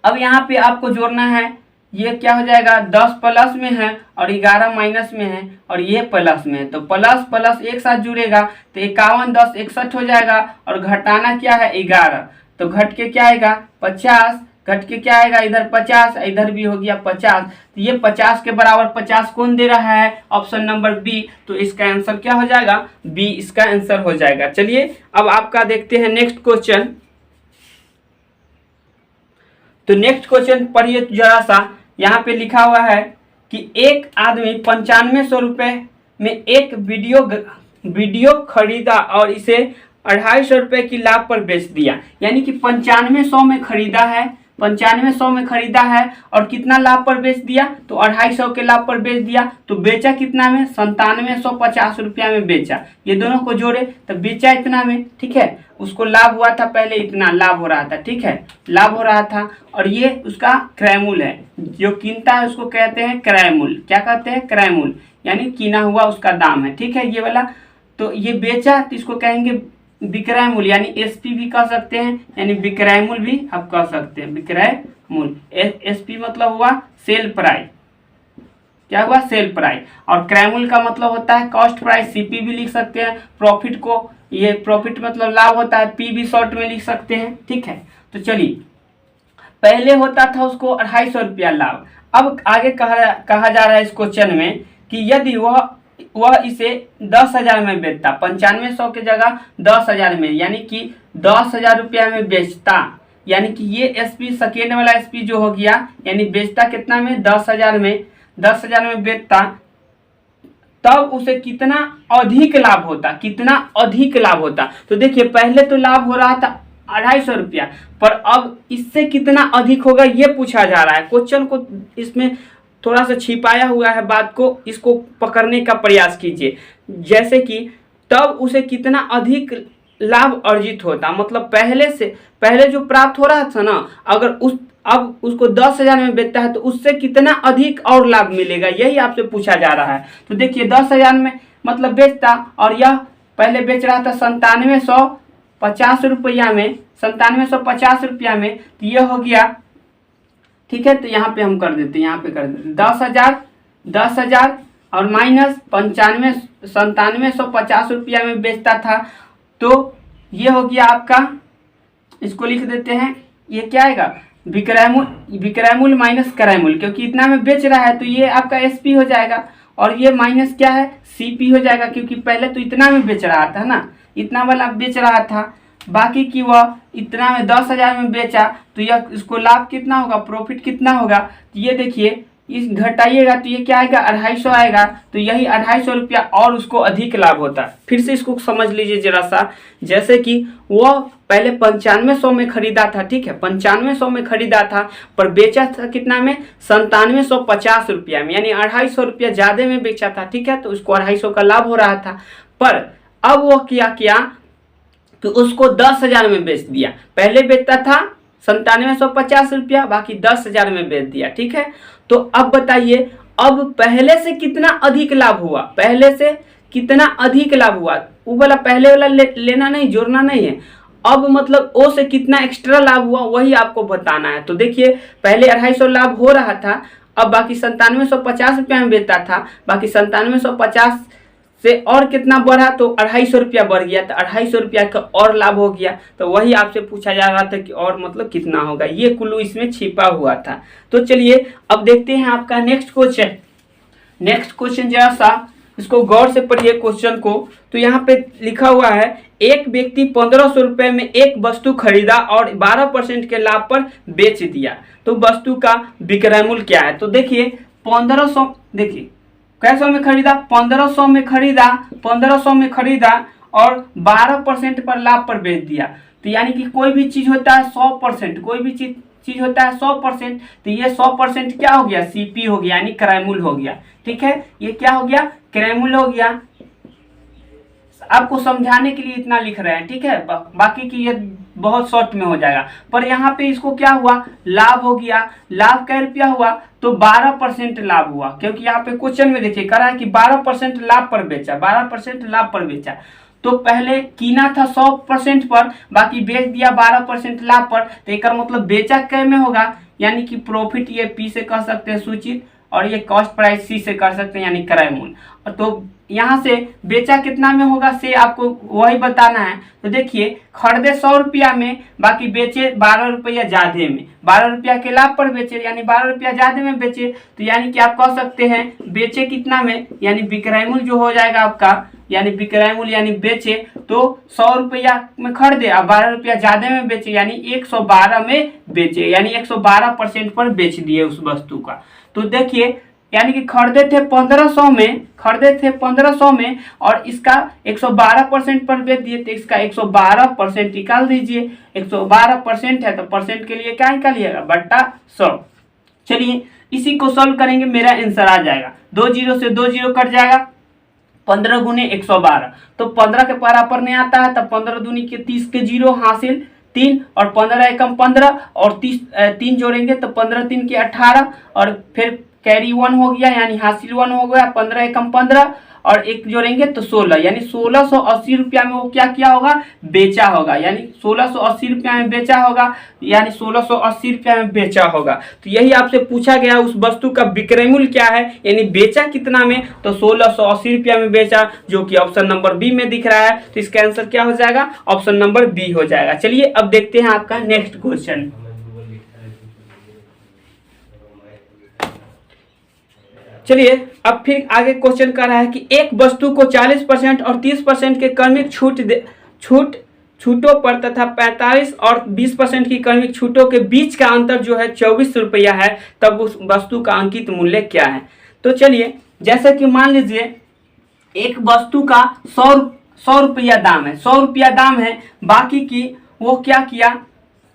अब यहाँ पे आपको जोड़ना है, ये क्या हो जाएगा, 10 प्लस में है और 11 माइनस में है, और ये प्लस में है, तो प्लस प्लस एक साथ जुड़ेगा तो 51 10 61 हो जाएगा, और घटाना क्या है 11, तो घट के क्या आएगा 50, घट के क्या आएगा इधर 50, इधर भी हो गया 50, तो ये 50 के बराबर 50 कौन दे रहा है, ऑप्शन नंबर बी, तो इसका आंसर क्या हो जाएगा, बी इसका आंसर हो जाएगा। चलिए अब आपका देखते हैं नेक्स्ट क्वेश्चन। तो नेक्स्ट क्वेश्चन पढ़िए जरा सा, यहाँ पे लिखा हुआ है कि एक आदमी 9500 रुपये में एक वीडियो खरीदा और इसे 250 रुपये की लाभ पर बेच दिया, यानी कि 9500 में खरीदा है, 9500 में खरीदा है और कितना लाभ पर बेच दिया, तो 250 के लाभ पर बेच दिया, तो बेचा कितना में, 9750 रुपया में बेचा। ये दोनों को जोड़े तो बेचा इतना में, ठीक है। उसको लाभ हुआ था पहले इतना लाभ हो रहा था, ठीक है, लाभ हो रहा था, और ये उसका क्रय मूल्य है, जो कीनता है उसको कहते हैं क्रय मूल्य। क्या कहते हैं, क्रय मूल्य, यानी कीना हुआ उसका दाम है, ठीक है, ये वाला। तो ये बेचा तो इसको कहेंगे विक्रय मूल्य, यानी एसपी भी कह सकते हैं, यानी विक्रय मूल्य भी आप कह सकते हैं, विक्रय मूल्य। एसपी मतलब हुआ सेल प्राइस, क्या हुआ सेल प्राइस, और क्रय मूल्य का मतलब होता है कॉस्ट प्राइस, सीपी भी लिख सकते हैं। प्रॉफिट को, ये प्रॉफिट मतलब लाभ होता है, पी भी शॉर्ट में लिख सकते हैं, ठीक है। तो चलिए पहले होता था उसको 250 रुपया लाभ, अब आगे कहा जा रहा है इस क्वेश्चन में कि यदि वह इसे 10,000 में बेचता, 9500 के जगह 10,000 में, यानी कि 10,000 रुपया में बेचता, यानी कि ये एसपी सेकेंड वाला एसपी जो हो गया, यानी बेचता कितना में, 10,000 में, 10,000 में बेचता, तब उसे कितना अधिक लाभ होता, कितना अधिक लाभ होता। तो देखिए पहले तो लाभ हो रहा था 250 रुपया, पर अब इससे कितना अधिक होगा ये पूछा जा रहा है। क्वेश्चन को इसमें थोड़ा सा छिपाया हुआ है बात को, इसको पकड़ने का प्रयास कीजिए। जैसे कि तब उसे कितना अधिक लाभ अर्जित होता, मतलब पहले जो प्राप्त हो रहा था ना, अगर अब उसको 10,000 में बेचता है तो उससे कितना अधिक और लाभ मिलेगा, यही आपसे पूछा जा रहा है। तो देखिए 10,000 में मतलब बेचता, और यह पहले बेच रहा था 9750 रुपया में, 9750 रुपया में, तो यह हो गया, ठीक है। तो यहाँ पे हम कर देते हैं, यहाँ पे कर देते 10,000 और माइनस 9750 रुपया में बेचता था, तो ये हो गया आपका, इसको लिख देते हैं, ये क्या आएगा, विक्रय मूल्य माइनस क्रय मूल्य, क्योंकि इतना में बेच रहा है तो ये आपका एसपी हो जाएगा। और ये माइनस क्या है, सीपी हो जाएगा, क्योंकि पहले तो इतना में बेच रहा था ना, इतना वाला बेच रहा था, बाकी की वह इतना में 10,000 में बेचा, तो यह इसको लाभ कितना होगा, प्रॉफिट कितना होगा। तो ये देखिए इस घटाइएगा तो ये क्या आएगा, 250 आएगा, तो यही 250 रुपया और उसको अधिक लाभ होता है। फिर से इसको समझ लीजिए जरा सा, जैसे कि वह पहले 9500 में खरीदा था, ठीक है, 9500 में खरीदा था, पर बेचा था कितना में, 9750 रुपया में, यानी 250 रुपया ज्यादा में बेचा था, ठीक है, तो उसको 250 का लाभ हो रहा था। पर अब वो किया तो उसको 10,000 में बेच दिया, पहले बेचता था 9750 रुपया, बाकी 10,000 में बेच दिया, ठीक है। तो अब बताइए, अब पहले से कितना अधिक लाभ हुआ, पहले से कितना अधिक लाभ हुआ, वो वाला पहले वाला लेना नहीं, जोड़ना नहीं है। अब मतलब ओ से कितना एक्स्ट्रा लाभ हुआ वही आपको बताना है। तो देखिए पहले 250 लाभ हो रहा था, अब बाकी 9750 रुपया में बेचता था, बाकी 9750 से और कितना बढ़ा तो 250 रुपया बढ़ गया, तो 250 रुपया का और लाभ हो गया। तो वही आपसे पूछा जा रहा था कि और मतलब कितना होगा, ये कुल्लू इसमें छिपा हुआ था। तो चलिए अब देखते हैं आपका नेक्स्ट क्वेश्चन। नेक्स्ट क्वेश्चन जरा सा इसको गौर से पढ़िए क्वेश्चन को। तो यहाँ पे लिखा हुआ है, एक व्यक्ति 1500 रुपये में एक वस्तु खरीदा और 12% के लाभ पर बेच दिया, तो वस्तु का विक्रय मूल्य क्या है। तो देखिए 1500, देखिए कैसे में खरीदा, 1500 में खरीदा, 1500 में खरीदा और 12% पर लाभ पर बेच दिया। तो यानी कि कोई भी चीज होता है 100%, कोई भी चीज होता है 100%, तो ये 100% क्या हो गया, सीपी हो गया, यानी क्रय मूल्य हो गया, ठीक है, ये क्या हो गया, क्रय मूल्य हो गया। आपको समझाने के लिए इतना लिख रहे हैं, ठीक है, बाकी की ये बहुत शॉर्ट में हो जाएगा। पर यहाँ पे इसको क्या हुआ, लाभ हो गया। लाभ कै रुपया हुआ, तो 12% लाभ हुआ, क्योंकि यहाँ पे क्वेश्चन में देखिए करा है कि 12% लाभ पर बेचा, 12% लाभ पर बेचा। तो पहले कीना था 100% पर, बाकी बेच दिया 12% लाभ पर, तो एक मतलब बेचा कै में होगा, यानी कि प्रॉफिट ये पी से कह सकते हैं सूचित, और ये कॉस्ट प्राइस सी से कर सकते हैं, यानी क्रय मूल्य। तो यहाँ से बेचा कितना में होगा से आपको वही बताना है। तो देखिए खरीदे 100 रुपया में, बाकी बेचे 12 रुपया ज्यादा में, 12 रुपया के लाभ पर बेचे, यानी 12 रुपया ज्यादा में बेचे। तो यानी कि आप कह सकते हैं बेचे कितना में, यानी विक्रय मूल्य जो हो जाएगा आपका, यानी विक्रय मूल्य यानी बेचे तो 100 रुपया में खरीदे और 12 रुपया ज्यादा में बेचे, यानी 112 में बेचे, यानी 112% पर बेच दिए उस वस्तु का। तो देखिए यानी कि खरीदे थे 1500 में, खरीदे थे 1500 में और इसका 112% पर बेच दिए, तो इसका 112% निकाल दीजिए। 112% है तो परसेंट के लिए क्या निकालिएगा, बट्टा 100। चलिए इसी को सॉल्व करेंगे, मेरा आंसर आ जाएगा, 2 जीरो से 2 जीरो कट जाएगा, 15 गुने 112, तो 15 के बराबर नहीं आता है, तब 15 दूनी के 30 के जीरो हासिल 3 और 15 एकम 15 और 3 जोड़ेंगे तो 15 3 के 18 और फिर कैरी 1 हो गया, यानी हासिल 1 हो गया, 15 एकम 15 और 1 जोड़ेंगे तो 16, यानी 1680 रुपया में वो क्या किया होगा, बेचा होगा, यानी 1680 रुपया में बेचा होगा, यानी 1680 रुपया में बेचा होगा। तो यही आपसे पूछा गया उस वस्तु का विक्रय मूल्य क्या है, यानी बेचा कितना में, तो 1680 रुपया में बेचा, जो कि ऑप्शन नंबर बी में दिख रहा है। तो इसका आंसर क्या हो जाएगा, ऑप्शन नंबर बी हो जाएगा। चलिए अब देखते हैं आपका नेक्स्ट क्वेश्चन। चलिए अब फिर आगे क्वेश्चन कर रहा है कि एक वस्तु को 40% और 30% के क्रमिक छूटों पर तथा 45 और 20% की क्रमिक छूटों के बीच का अंतर जो है 24 रुपया है, तब उस वस्तु का अंकित मूल्य क्या है। तो चलिए जैसे कि मान लीजिए एक वस्तु का 100 रुपया दाम है, 100 रुपया दाम है, बाकी की वो क्या किया,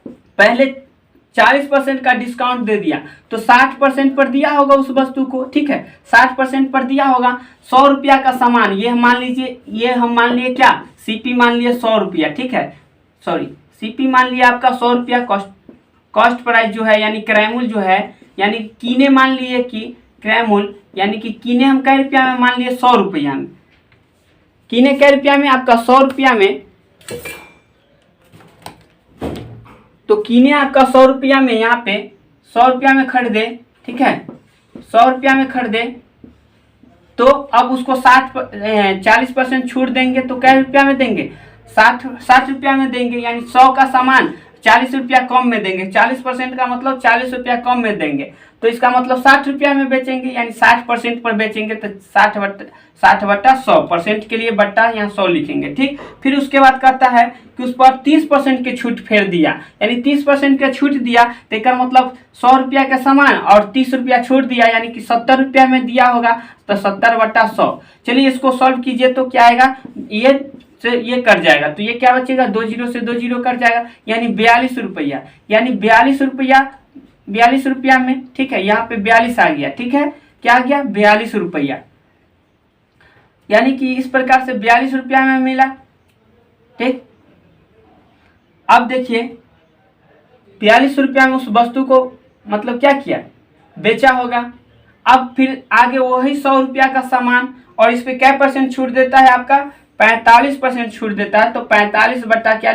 पहले 40% का डिस्काउंट दे दिया, तो 60% पर दिया होगा उस वस्तु को, ठीक है, 60% पर दिया होगा। 100 रुपया का सामान, ये हम मान लीजिए, ये हम मान लिए क्या, सीपी मान लिए 100 रुपया, ठीक है, सॉरी सीपी मान लिया आपका 100 रुपया, कॉस्ट प्राइस जो है यानी क्रय मूल्य जो है, यानी कीने मान लिए कि क्रय मूल्य, यानी कि कीने हम कै रुपया में मान लिए 100 रुपया में, कीने कै रुपया में आपका 100 रुपया में, तो कीने आपका 100 रुपया में, यहाँ पे 100 रुपया में खरीदे, ठीक है, 100 रुपया में खरीदे, तो अब उसको 40% छूट देंगे तो कै रुपया में देंगे, 60 रुपया में देंगे, यानी 100 का सामान 40 रुपया कम में देंगे। 40% का मतलब 40 रुपया कम में देंगे, तो इसका मतलब 60 रुपया में बेचेंगे, यानी 60% पर बेचेंगे। तो 60/100% के लिए बट्टा यहाँ 100 लिखेंगे, ठीक। फिर उसके बाद कहता है कि उस पर 30% की छूट फेर दिया, यानी 30% का छूट दिया, तो इसका मतलब 100 रुपया का सामान और 30 रुपया छूट दिया, यानी कि 70 रुपया में दिया होगा, तो 70/100। चलिए इसको सॉल्व कीजिए तो क्या आएगा, ये से ये कट जाएगा, तो ये क्या बचेगा, 2 जीरो से 2 जीरो कट जाएगा, यानी 42 रुपया, यानी 42 रुपया में, ठीक है। यहाँ पे 42 आ गया, ठीक है, क्या आ गया, 42 रुपया, यानी कि इस प्रकार से 42 रुपया में मिला, ठीक। अब देखिए 42 रुपया में उस वस्तु को मतलब क्या किया, बेचा होगा। अब फिर आगे वही 100 रुपया का सामान, और इस पे क्या % छूट देता है आपका, 45% छूट देता है। तो 45 बट्टा क्या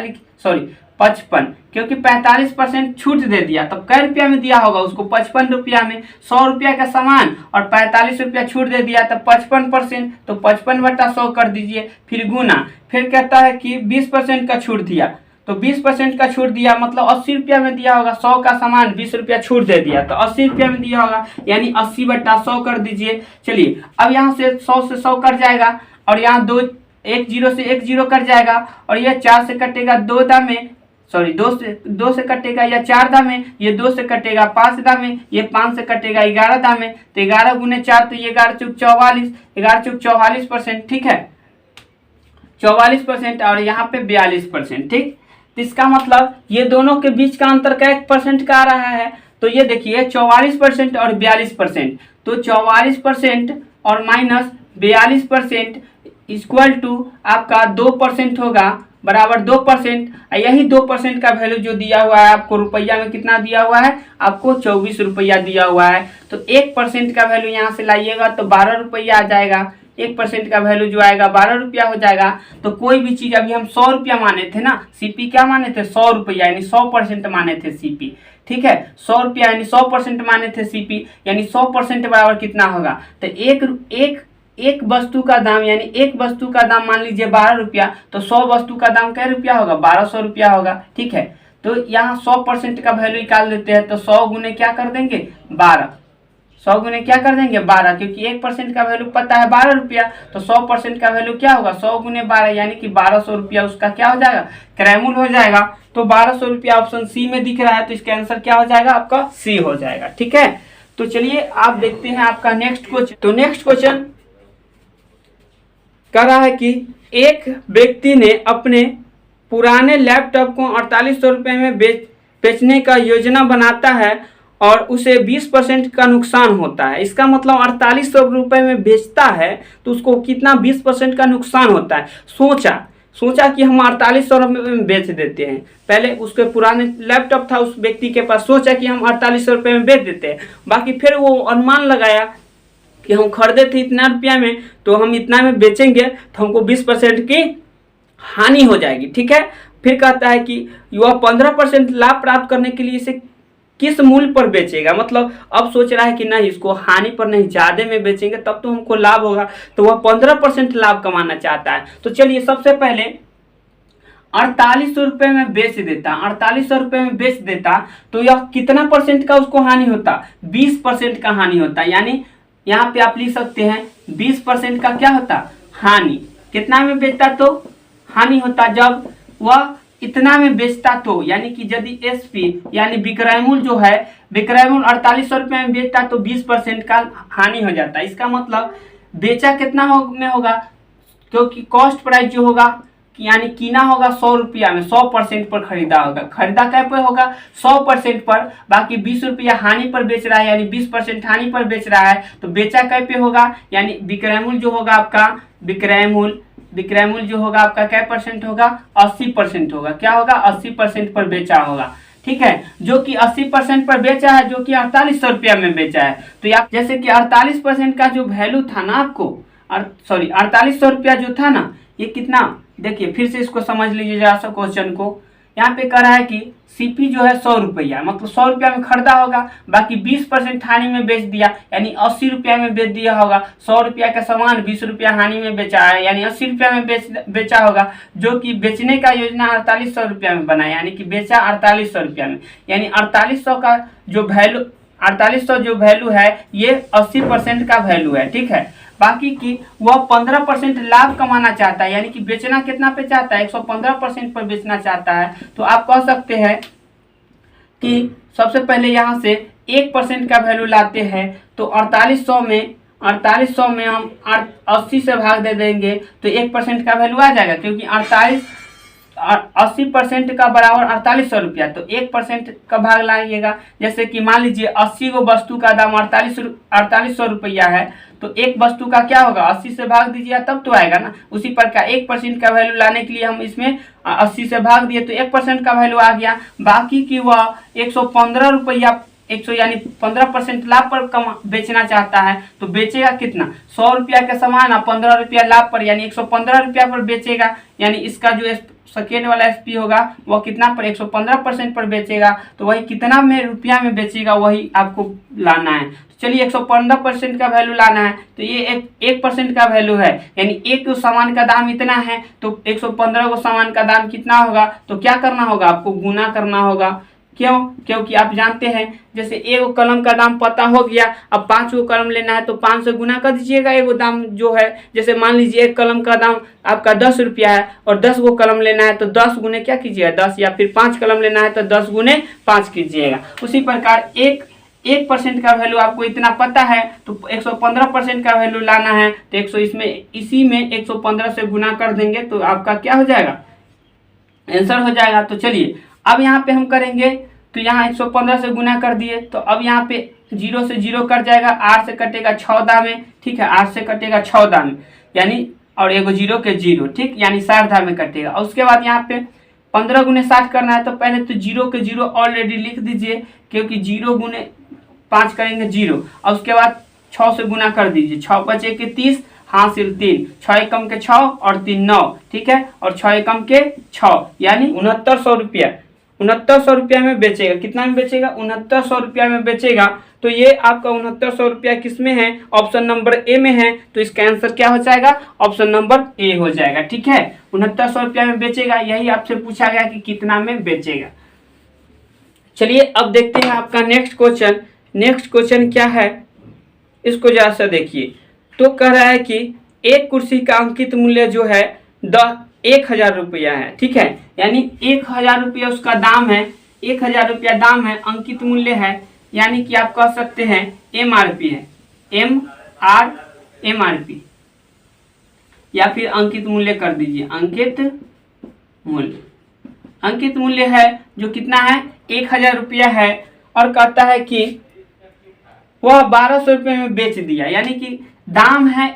55, क्योंकि 45% छूट दे दिया, तब कै रुपया में दिया होगा उसको, 55 रुपया में। 100 रुपया का सामान और 45 रुपया छूट दे दिया, तब 55%, तो 55/100 कर दीजिए, फिर गुना। फिर कहता है कि 20% का छूट दिया, तो 20% का छूट दिया मतलब 80 रुपया में दिया होगा। 100 का सामान 20 रुपया छूट दे दिया, तो 80 रुपया में दिया होगा, यानी 80/100 कर दीजिए। चलिए अब यहाँ से 100 से 100 कट जाएगा, और यहाँ 1 जीरो से 1 जीरो कट जाएगा, और यह 4 से कटेगा 2 दामे, 2 से कटेगा या 4 दामे, ये 2 से कटेगा 5 दामे, ये 5 से कटेगा 11 दामे, तो 11 गुने 4, तो ये 11 चौक 44, 11 चौक 44%, ठीक है, 44%, और यहाँ पे 42%, ठीक। तो इसका मतलब ये दोनों के बीच का अंतर का 1% का आ रहा है। तो ये देखिए 44% और 42%, तो 44% और माइनस 42% इक्वल टू आपका 2% होगा, बराबर 2%। यही 2% का वैल्यू जो दिया हुआ है आपको रुपया में, कितना दिया हुआ है आपको, 24 रुपया दिया हुआ है। तो 1% का वैल्यू यहाँ से लाइएगा तो 12 रुपया आ जाएगा। 1% का वैल्यू जो आएगा 12 रुपया हो जाएगा। तो कोई भी चीज, अभी हम 100 रुपया माने थे ना, सीपी क्या माने थे, 100 रुपया, यानी 100% माने थे सीपी, ठीक है। 100 रुपया यानी 100% माने थे सीपी, यानी 100% बराबर कितना होगा, तो एक वस्तु का दाम, यानी एक वस्तु का दाम मान लीजिए 12 रुपया, तो 100 वस्तु का दाम क्या रुपया होगा, 1200 रुपया होगा, ठीक है। तो यहाँ 100% का वैल्यू निकाल देते हैं, तो 100 गुने क्या कर देंगे 12, 100 गुने क्या कर देंगे 12, क्योंकि 1% का वैल्यू पता है 12 रुपया, तो 100% का वैल्यू क्या होगा 100 गुने 12, यानी कि 1200 रुपया उसका क्या हो जाएगा, क्रयमूल्य हो जाएगा। तो 1200 रुपया ऑप्शन सी में दिख रहा है, तो इसका आंसर क्या हो जाएगा आपका सी हो जाएगा, ठीक है। तो चलिए आप देखते हैं आपका नेक्स्ट क्वेश्चन। तो नेक्स्ट क्वेश्चन कह रहा है कि एक व्यक्ति ने अपने पुराने लैपटॉप को 4800 रुपये में बेचने का योजना बनाता है और उसे 20% का नुकसान होता है। इसका मतलब 4800 रुपये में बेचता है तो उसको कितना 20% का नुकसान होता है। सोचा कि हम 4800 रुपये में बेच देते हैं। पहले उसके पुराने लैपटॉप था उस व्यक्ति के पास, सोचा कि हम 4800 रुपये में बेच देते हैं। बाकी फिर वो अनुमान लगाया कि हम खरीदे थे इतना रुपया में, तो हम इतना में बेचेंगे तो हमको 20% की हानि हो जाएगी, ठीक है। फिर कहता है कि वह 15% लाभ प्राप्त करने के लिए इसे किस मूल्य पर बेचेगा। मतलब अब सोच रहा है कि नहीं, इसको हानि पर नहीं, ज़्यादा में बेचेंगे तब तो हमको लाभ होगा, तो वह 15% लाभ कमाना चाहता है। तो चलिए सबसे पहले 4800 रुपये में बेच देता, 4800 रुपये में बेच देता, तो यह कितना % का उसको हानि होता, 20% का हानि होता। यानी यहाँ पे आप लिख सकते हैं 20% का क्या होता, हानि। कितना में बेचता तो हानि होता, जब वह इतना में बेचता तो, यानी कि यदि एसपी यानी विक्रय मूल्य जो है, विक्रय मूल्य 4800 रुपये में बेचता तो 20% का हानि हो जाता है। इसका मतलब बेचा कितना में होगा, क्योंकि कॉस्ट प्राइस जो होगा यानी कीना होगा 100 रुपया में, 100% पर खरीदा होगा। खरीदा क्या पे होगा 100% पर, बाकी 20 रुपया हानि पर बेच रहा है, यानी 20% हानि पर बेच रहा है। तो बेचा क्या पे होगा, यानी विक्रय मूल्य जो होगा आपका, विक्रय मूल्य जो होगा आपका क्या % होगा, 80% होगा। क्या होगा 80% पर बेचा होगा, ठीक है। जो कि 80% पर बेचा है, जो कि 4800 रुपया में बेचा है। तो आप जैसे कि 48% का जो वैल्यू था ना आपको, 4800 रुपया जो था ना, ये कितना, देखिए फिर से इसको समझ लीजिए जरा सा क्वेश्चन को। यहाँ पे कह रहा है कि सीपी जो है 100 रुपया, मतलब 100 रुपया में खरीदा होगा, बाकी 20% हानि में बेच दिया, यानी 80 रुपया में बेच दिया होगा। 100 रुपया का सामान 20 रुपया हानि में बेचा है, यानी 80 रुपया में बेचा होगा, जो कि बेचने का योजना 4800 रुपया में बना, यानी कि बेचा 4800 रुपया में, यानी 4800 का जो वैल्यू 4800 जो वैल्यू है ये 80% का वैल्यू है, ठीक है। बाकी की वह 15% लाभ कमाना चाहता है, यानी कि बेचना कितना पे चाहता है, 115% पर बेचना चाहता है। तो आप कह सकते हैं कि सबसे पहले यहाँ से 1% का वैल्यू लाते हैं, तो 4800 में हम 80 से भाग दे देंगे तो 1% का वैल्यू आ जाएगा, क्योंकि 80% का बराबर 4800 रुपया, तो 1% का भाग लाइएगा। जैसे कि मान लीजिए 80 गो वस्तु का दाम 4800 रुपया है, तो एक वस्तु का क्या होगा, 80 से भाग दीजिए तब तो आएगा ना। उसी प्रकार 1% का वैल्यू लाने के लिए हम इसमें 80 से भाग दिए तो 1% का वैल्यू आ गया। बाकी की वह 115 रुपया 100 यानी 15% लाभ पर बेचना चाहता है, तो बेचेगा कितना, 100 रुपया का सामान 15 रुपया लाभ पर, यानी 115 रुपया पर बेचेगा। यानी इसका जो सेकेंड वाला एसपी होगा वह कितना पर, 115% पर बेचेगा। तो वही कितना में रुपया में बेचेगा वही आपको लाना है। तो चलिए 115% का वैल्यू लाना है, तो ये 1% का वैल्यू है, यानी एक सामान का दाम इतना है, तो 115 को सामान का दाम कितना होगा, तो क्या करना होगा, आपको गुना करना होगा। क्यों, क्योंकि आप जानते हैं जैसे एक कलम का दाम पता हो गया, अब 5 गो कलम लेना है तो 5 से गुना कर दीजिएगा एगो दाम जो है। जैसे मान लीजिए एक कलम का दाम आपका 10 रुपया है और 10 गो कलम लेना है तो 10 गुने क्या कीजिएगा 10, या फिर 5 कलम लेना है तो 10 गुने 5 कीजिएगा। उसी प्रकार 1% का वैल्यू आपको इतना पता है, तो 115% का वैल्यू लाना है, तो 100 इसी में 115 से गुना कर देंगे तो आपका क्या हो जाएगा, आंसर हो जाएगा। तो चलिए अब यहाँ पे हम करेंगे, तो यहाँ 115 से गुना कर दिए, तो अब यहाँ पे 0 से 0 कट जाएगा, 8 से कटेगा 6 दाम में, ठीक है, 8 से कटेगा 6 दाम में, यानी और एगो 0 के 0, ठीक, यानी 60 दाम में कटेगा। और उसके बाद यहाँ पे 15 गुने 60 करना है, तो पहले तो 0 के 0 ऑलरेडी लिख दीजिए, क्योंकि 0 गुने 5 करेंगे 0, और उसके बाद 6 से गुना कर दीजिए, 6 बचे के 30, हासिल 3, 6 एकम के 6 और 3 9, ठीक है, और 6 एकम के 6, यानी 6900 रुपया, 6900 रुपया में बेचेगा। कितना में बेचेगा, 6900 रुपया में बेचेगा। तो ये आपका 6900 रुपया किस में है, ऑप्शन नंबर ए में है, तो इसका आंसर क्या हो जाएगा, ऑप्शन नंबर ए हो जाएगा, ठीक है। 6900 रुपया में बेचेगा, यही आपसे पूछा गया कि कितना में बेचेगा। चलिए अब देखते हैं आपका नेक्स्ट क्वेश्चन। नेक्स्ट क्वेश्चन क्या है, इसको जरा सा देखिए। तो कह रहा है कि एक कुर्सी का अंकित मूल्य जो है 1000 रुपया है, ठीक है, यानी 1000 रुपया उसका दाम है, 1000 रुपया दाम है, अंकित मूल्य है, यानी कि आप कह सकते हैं MRP है, MRP, या फिर अंकित मूल्य कर दीजिए, अंकित मूल्य है जो कितना है 1000 रुपया है, और कहता है कि वह 1200 रुपये में बेच दिया, यानी कि दाम है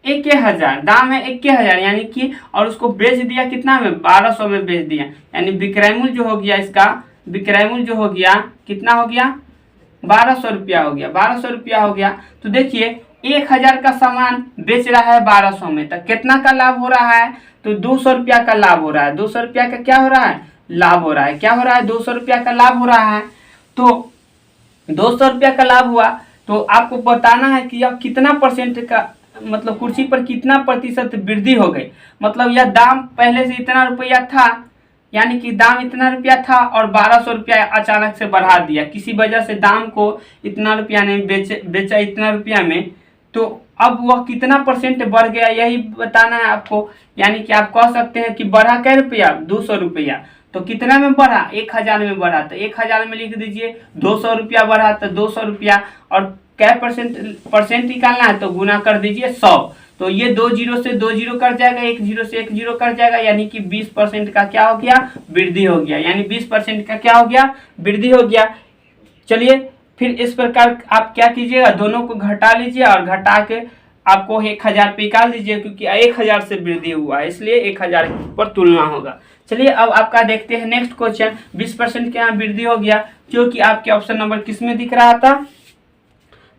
1000, दाम है 1000, यानी कि और उसको बेच दिया कितना में, 1200 में बेच दिया, यानी विक्रय मूल्य जो हो गया इसका, विक्रय मूल्य जो हो गया कितना हो गया, 1200 रुपया हो गया, 1200 रुपया हो गया। तो देखिए 1000 का सामान बेच रहा है 1200 में, तो कितना का लाभ हो रहा है, तो 200 रुपया का लाभ हो रहा है, 200 रुपया का क्या हो रहा है, लाभ हो रहा है, क्या हो रहा है, 200 रुपया का लाभ हो रहा है। तो 200 रुपया का लाभ हुआ, तो आपको बताना है कि अब कितना परसेंट का, मतलब कुर्सी पर कितना प्रतिशत वृद्धि हो गई, मतलब यह दाम पहले से इतना रुपया था, यानी कि दाम इतना रुपया था और 1200 रुपया अचानक से बढ़ा दिया, किसी वजह से दाम को इतना रुपया ने बेचा इतना रुपया में, तो अब वह कितना परसेंट बढ़ गया यही बताना है आपको। यानी कि आप कह सकते हैं कि बढ़ा क्या रुपया, 200 रुपया, तो कितना में बढ़ा, 1000 में बढ़ा, तो 1000 में लिख दीजिए 200 रुपया बढ़ा, तो 200 रुपया, और क्या परसेंट निकालना है तो गुना कर दीजिए 100, तो ये 2 जीरो से 2 जीरो कट जाएगा, 1 जीरो से 1 जीरो कट जाएगा, यानी कि 20% का क्या हो गया, वृद्धि हो गया, यानी 20% का क्या हो गया, वृद्धि हो गया। चलिए फिर इस प्रकार आप क्या कीजिएगा, दोनों को घटा लीजिए और घटा के आपको 1000 पे निकाल दीजिए, क्योंकि 1000 से वृद्धि हुआ है इसलिए 1000 पर तुलना होगा। चलिए अब आपका देखते हैं नेक्स्ट क्वेश्चन। 20% के यहाँ वृद्धि हो गया, जो कि आपके ऑप्शन नंबर किस में दिख रहा था,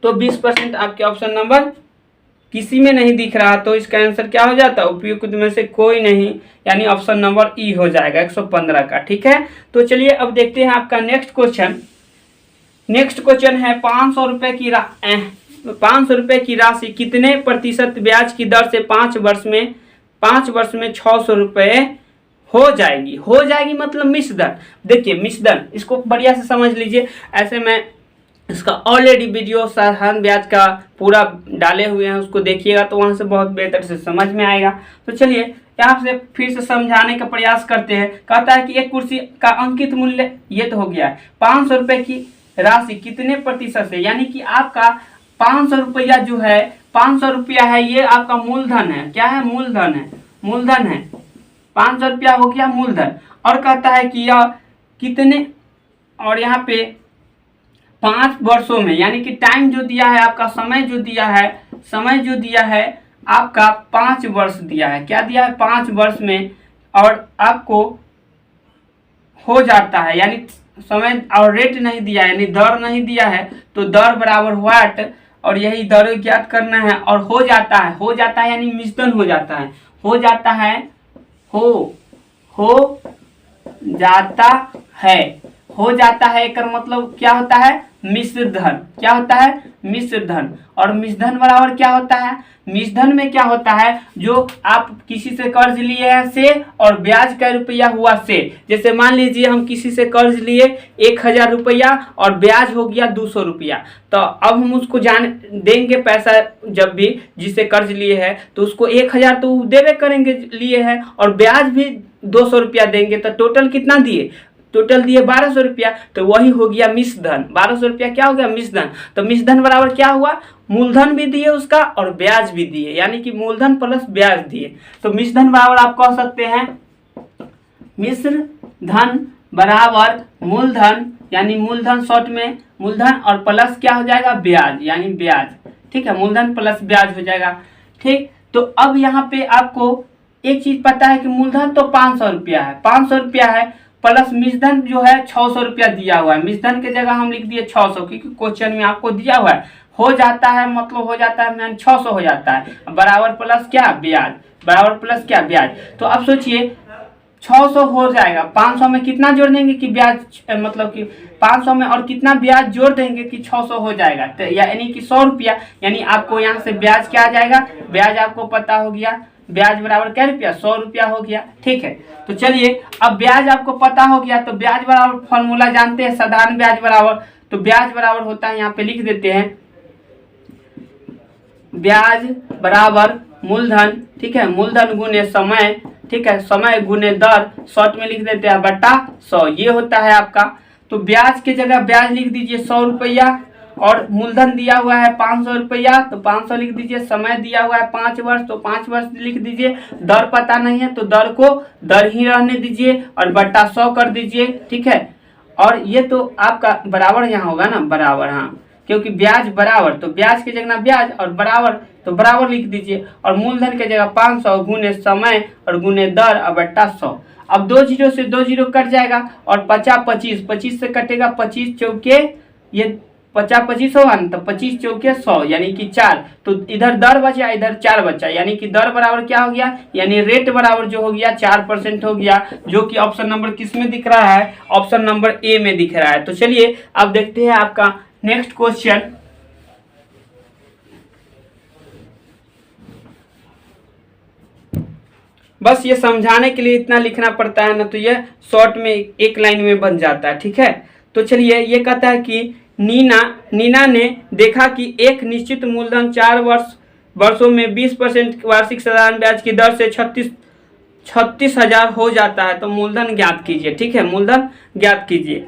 तो 20% आपके ऑप्शन नंबर किसी में नहीं दिख रहा तो इसका आंसर क्या हो जाता है, उपयुक्त में से कोई नहीं, यानी ऑप्शन नंबर ई हो जाएगा 115 का। ठीक है, तो चलिए अब देखते हैं आपका नेक्स्ट क्वेश्चन। नेक्स्ट क्वेश्चन है 500 रुपए की 500 रुपए की राशि कितने प्रतिशत ब्याज की दर से 5 वर्ष में 600 रुपए हो जाएगी। हो जाएगी मतलब मिश्रधन। देखिए मिश्रधन, इसको बढ़िया से समझ लीजिए। ऐसे मैं इसका ऑलरेडी वीडियो साधारण ब्याज का पूरा डाले हुए हैं, उसको देखिएगा तो वहां से बहुत बेहतर से समझ में आएगा। तो चलिए यहाँ से फिर से समझाने का प्रयास करते हैं। कहता है कि एक कुर्सी का अंकित मूल्य ये तो हो गया है, 500 रुपए की राशि कितने प्रतिशत से, यानी कि आपका 500 रुपया जो है, 500 रुपया है, ये आपका मूलधन है। क्या है, मूलधन है, मूलधन है। 500 रुपया हो गया मूलधन। और कहता है कि यह कितने, और यहाँ पे 5 वर्षों में, यानी कि टाइम जो दिया है आपका, समय जो दिया है, समय जो दिया है आपका 5 वर्ष दिया है। क्या दिया है, 5 वर्ष में, और आपको हो जाता है, यानी समय और रेट नहीं दिया है, यानी दर नहीं दिया है, तो दर बराबर व्हाट, और यही दर ज्ञात करना है। और हो जाता है, हो जाता है यानी मिश्रण हो जाता है, हो जाता है, हो जाता है, हो जाता है का मतलब क्या होता है, मिश्रधन। क्या होता है, मिश्रधन। और मिश्रधन बराबर क्या होता है, मिश्रधन में क्या होता है, जो आप किसी से कर्ज लिए हैं से, और ब्याज का रुपया हुआ से। जैसे मान लीजिए हम किसी से कर्ज लिए 1000 रुपया और ब्याज हो गया 200 रुपया, तो अब हम उसको जान देंगे पैसा, जब भी जिसे कर्ज लिए है तो उसको 1000 तो देवे करेंगे लिए है, और ब्याज भी 200 रुपया देंगे, तो टोटल कितना दिए, टोटल दिए 1200 रुपया, तो वही हो गया मिश्रधन। 1200 रुपया क्या हो गया, मिश्रधन। तो मिश्रधन बराबर क्या हुआ, मूलधन भी दिए उसका और ब्याज भी दिए, यानी कि मूलधन प्लस ब्याज दिए। तो मिश्रधन बराबर आप कह सकते हैं, मिश्रधन बराबर मूलधन, यानी मूलधन शॉर्ट में मूलधन और प्लस क्या हो जाएगा, ब्याज, यानी ब्याज। ठीक है, मूलधन प्लस ब्याज हो जाएगा। ठीक, तो अब यहाँ पे आपको एक चीज पता है कि मूलधन तो 500 रुपया है, 500 रुपया है, प्लस मिश्रधन जो है 600 रुपया दिया हुआ है। मिश्रधन के जगह हम लिख दिए 600, क्योंकि क्वेश्चन में आपको दिया हुआ है हो जाता है, मतलब हो जाता है, यानी 600 हो जाता है, बराबर प्लस क्या, ब्याज, बराबर प्लस क्या, ब्याज। तो अब सोचिए 600 हो जाएगा, 500 में कितना जोड़ देंगे कि ब्याज, मतलब कि 500 में और कितना ब्याज जोड़ देंगे कि 600 हो जाएगा, तो यानी कि 100 रुपया, यानी आपको यहाँ से ब्याज क्या आ जाएगा, ब्याज आपको पता हो गया, ब्याज बराबर क्या रुपया, 100 रुपया हो गया। ठीक है, तो चलिए अब ब्याज आपको पता हो गया, तो ब्याज बराबर फॉर्मूला जानते हैं, साधारण ब्याज बराबर, तो ब्याज बराबर होता है, यहाँ पे लिख देते हैं, ब्याज बराबर मूलधन। ठीक है, मूलधन गुने समय, ठीक है, समय गुने दर, शॉर्ट में लिख देते हैं बटा 100, ये होता है आपका। तो ब्याज के जगह ब्याज लिख दीजिए 100 रुपया, और मूलधन दिया हुआ है 500 रुपया, तो 500 लिख दीजिए, समय दिया हुआ है 5 वर्ष, तो 5 वर्ष लिख दीजिए, दर पता नहीं है तो दर को दर ही रहने दीजिए और बट्टा 100 कर दीजिए। ठीक है, और ये तो आपका बराबर यहाँ होगा ना, बराबर, हाँ, क्योंकि ब्याज बराबर, तो ब्याज की जगह ब्याज और बराबर, तो बराबर लिख दीजिए, और मूलधन के जगह 500 गुने समय और गुने दर और बट्टा 100। अब 2 जीरो से 2 जीरो कट जाएगा, और 50 25, 25 से कटेगा, 25 चौके, ये 50 25 होगा ना, तो 25 चौके 100, यानी कि 4, तो इधर दर बचा, इधर 4 बचा, यानी कि दर बराबर क्या हो गया, यानी रेट बराबर जो हो गया 4% हो गया, जो कि ऑप्शन नंबर किस में दिख रहा है, ऑप्शन नंबर ए में दिख रहा है। तो चलिए अब देखते हैं आपका नेक्स्ट क्वेश्चन। बस ये समझाने के लिए इतना लिखना पड़ता है ना, तो ये शॉर्ट में एक लाइन में बन जाता है। ठीक है, तो चलिए ये कहता है कि नीना ने देखा कि एक निश्चित मूलधन 4 वर्षों में 20% वार्षिक साधारण ब्याज की दर से 36,000 हो जाता है, तो मूलधन ज्ञात कीजिए। ठीक है, मूलधन ज्ञात कीजिए।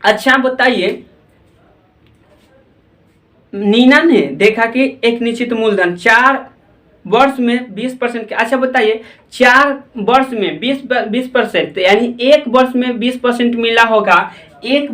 अच्छा बताइए, नीना ने देखा कि एक निश्चित मूलधन 4 वर्ष में 20% के, अच्छा बताइए 4 वर्ष में 20%, यानी 1 वर्ष में 20% मिला होगा, 1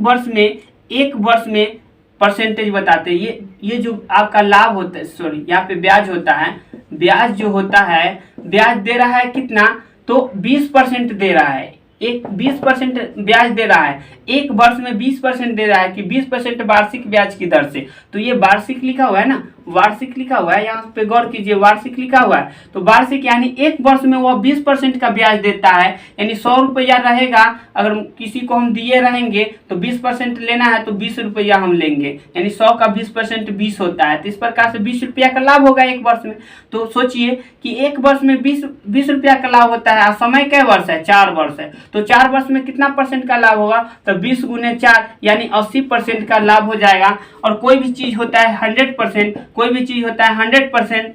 वर्ष में परसेंटेज बताते हैं। ये जो आपका लाभ होता है, सॉरी यहाँ पे ब्याज होता है, ब्याज जो होता है, ब्याज दे रहा है कितना, तो 20% दे रहा है, 20% ब्याज दे रहा है, 1 वर्ष में 20% दे रहा है कि 20% वार्षिक ब्याज की दर से, तो ये वार्षिक लिखा हुआ है ना, वार्षिक लिखा हुआ है, यहाँ पे गौर कीजिए, वार्षिक लिखा हुआ है। तो वार्षिक यानी एक वर्ष में वह 20% का ब्याज देता है, यानी 100 रुपया रहेगा, अगर किसी को हम दिए रहेंगे तो 20% लेना है तो 20 रुपया हम लेंगे, यानी 100 का 20% 20 होता है। तो इस प्रकार से 20 रुपया का लाभ होगा एक वर्ष में। तो सोचिए कि एक वर्ष में 20 रुपया का लाभ होता है, और समय कै वर्ष है, 4 वर्ष है, तो 4 वर्ष में कितना परसेंट का लाभ होगा, तो 20 गुने 4 यानी 80% का लाभ हो जाएगा। और कोई भी चीज होता है 100%, कोई भी चीज होता है 100%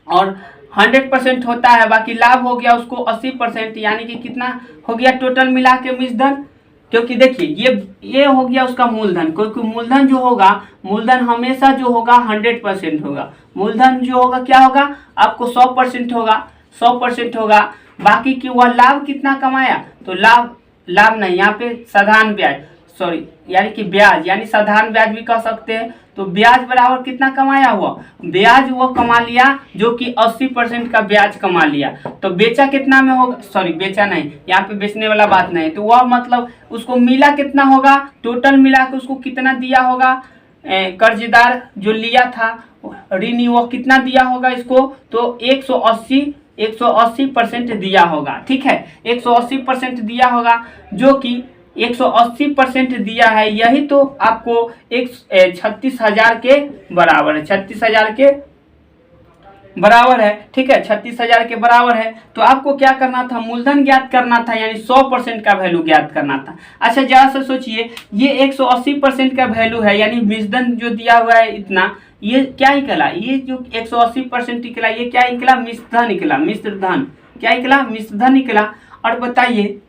और 100% होता है, बाकी लाभ हो गया उसको 80%, यानी कि कितना हो गया टोटल मिला के मिश्रधन। क्योंकि देखिए ये हो गया उसका मूलधन, क्योंकि मूलधन जो होगा, मूलधन हमेशा जो होगा 100% होगा। मूलधन जो होगा क्या होगा, आपको 100% होगा, 100% होगा। बाकी कि वह लाभ कितना कमाया, तो लाभ नहीं, यहाँ पे साधारण ब्याज, सॉरी यानी कि ब्याज, यानी साधारण ब्याज भी कह सकते हैं। तो ब्याज बराबर कितना कमाया हुआ, ब्याज वो कमा लिया जो कि 80% का ब्याज कमा लिया। तो बेचा कितना में होगा, सॉरी बेचा नहीं, यहाँ पे बेचने वाला बात नहीं, तो वह मतलब उसको मिला कितना होगा, टोटल मिला के उसको कितना दिया होगा, कर्जदार जो लिया था ऋणी वो कितना दिया होगा इसको, तो 180% दिया होगा। ठीक है, 180% दिया होगा, जो कि 180% दिया है, यही तो आपको 36,000 के बराबर है, 36,000 के बराबर है। ठीक है, 36,000 के बराबर है। तो आपको क्या करना था, मूलधन ज्ञात करना था, यानी 100% का वैल्यू ज्ञात करना था। अच्छा जरा सा सोचिए, ये 180% का वैल्यू है, यानी मिश्रधन जो दिया हुआ है इतना, ये क्या निकला, ये जो 180% निकला, ये क्या निकला, मिश्रधन निकला, मिश्रधन क्या निकला, मिश्रधन निकला। और बताइए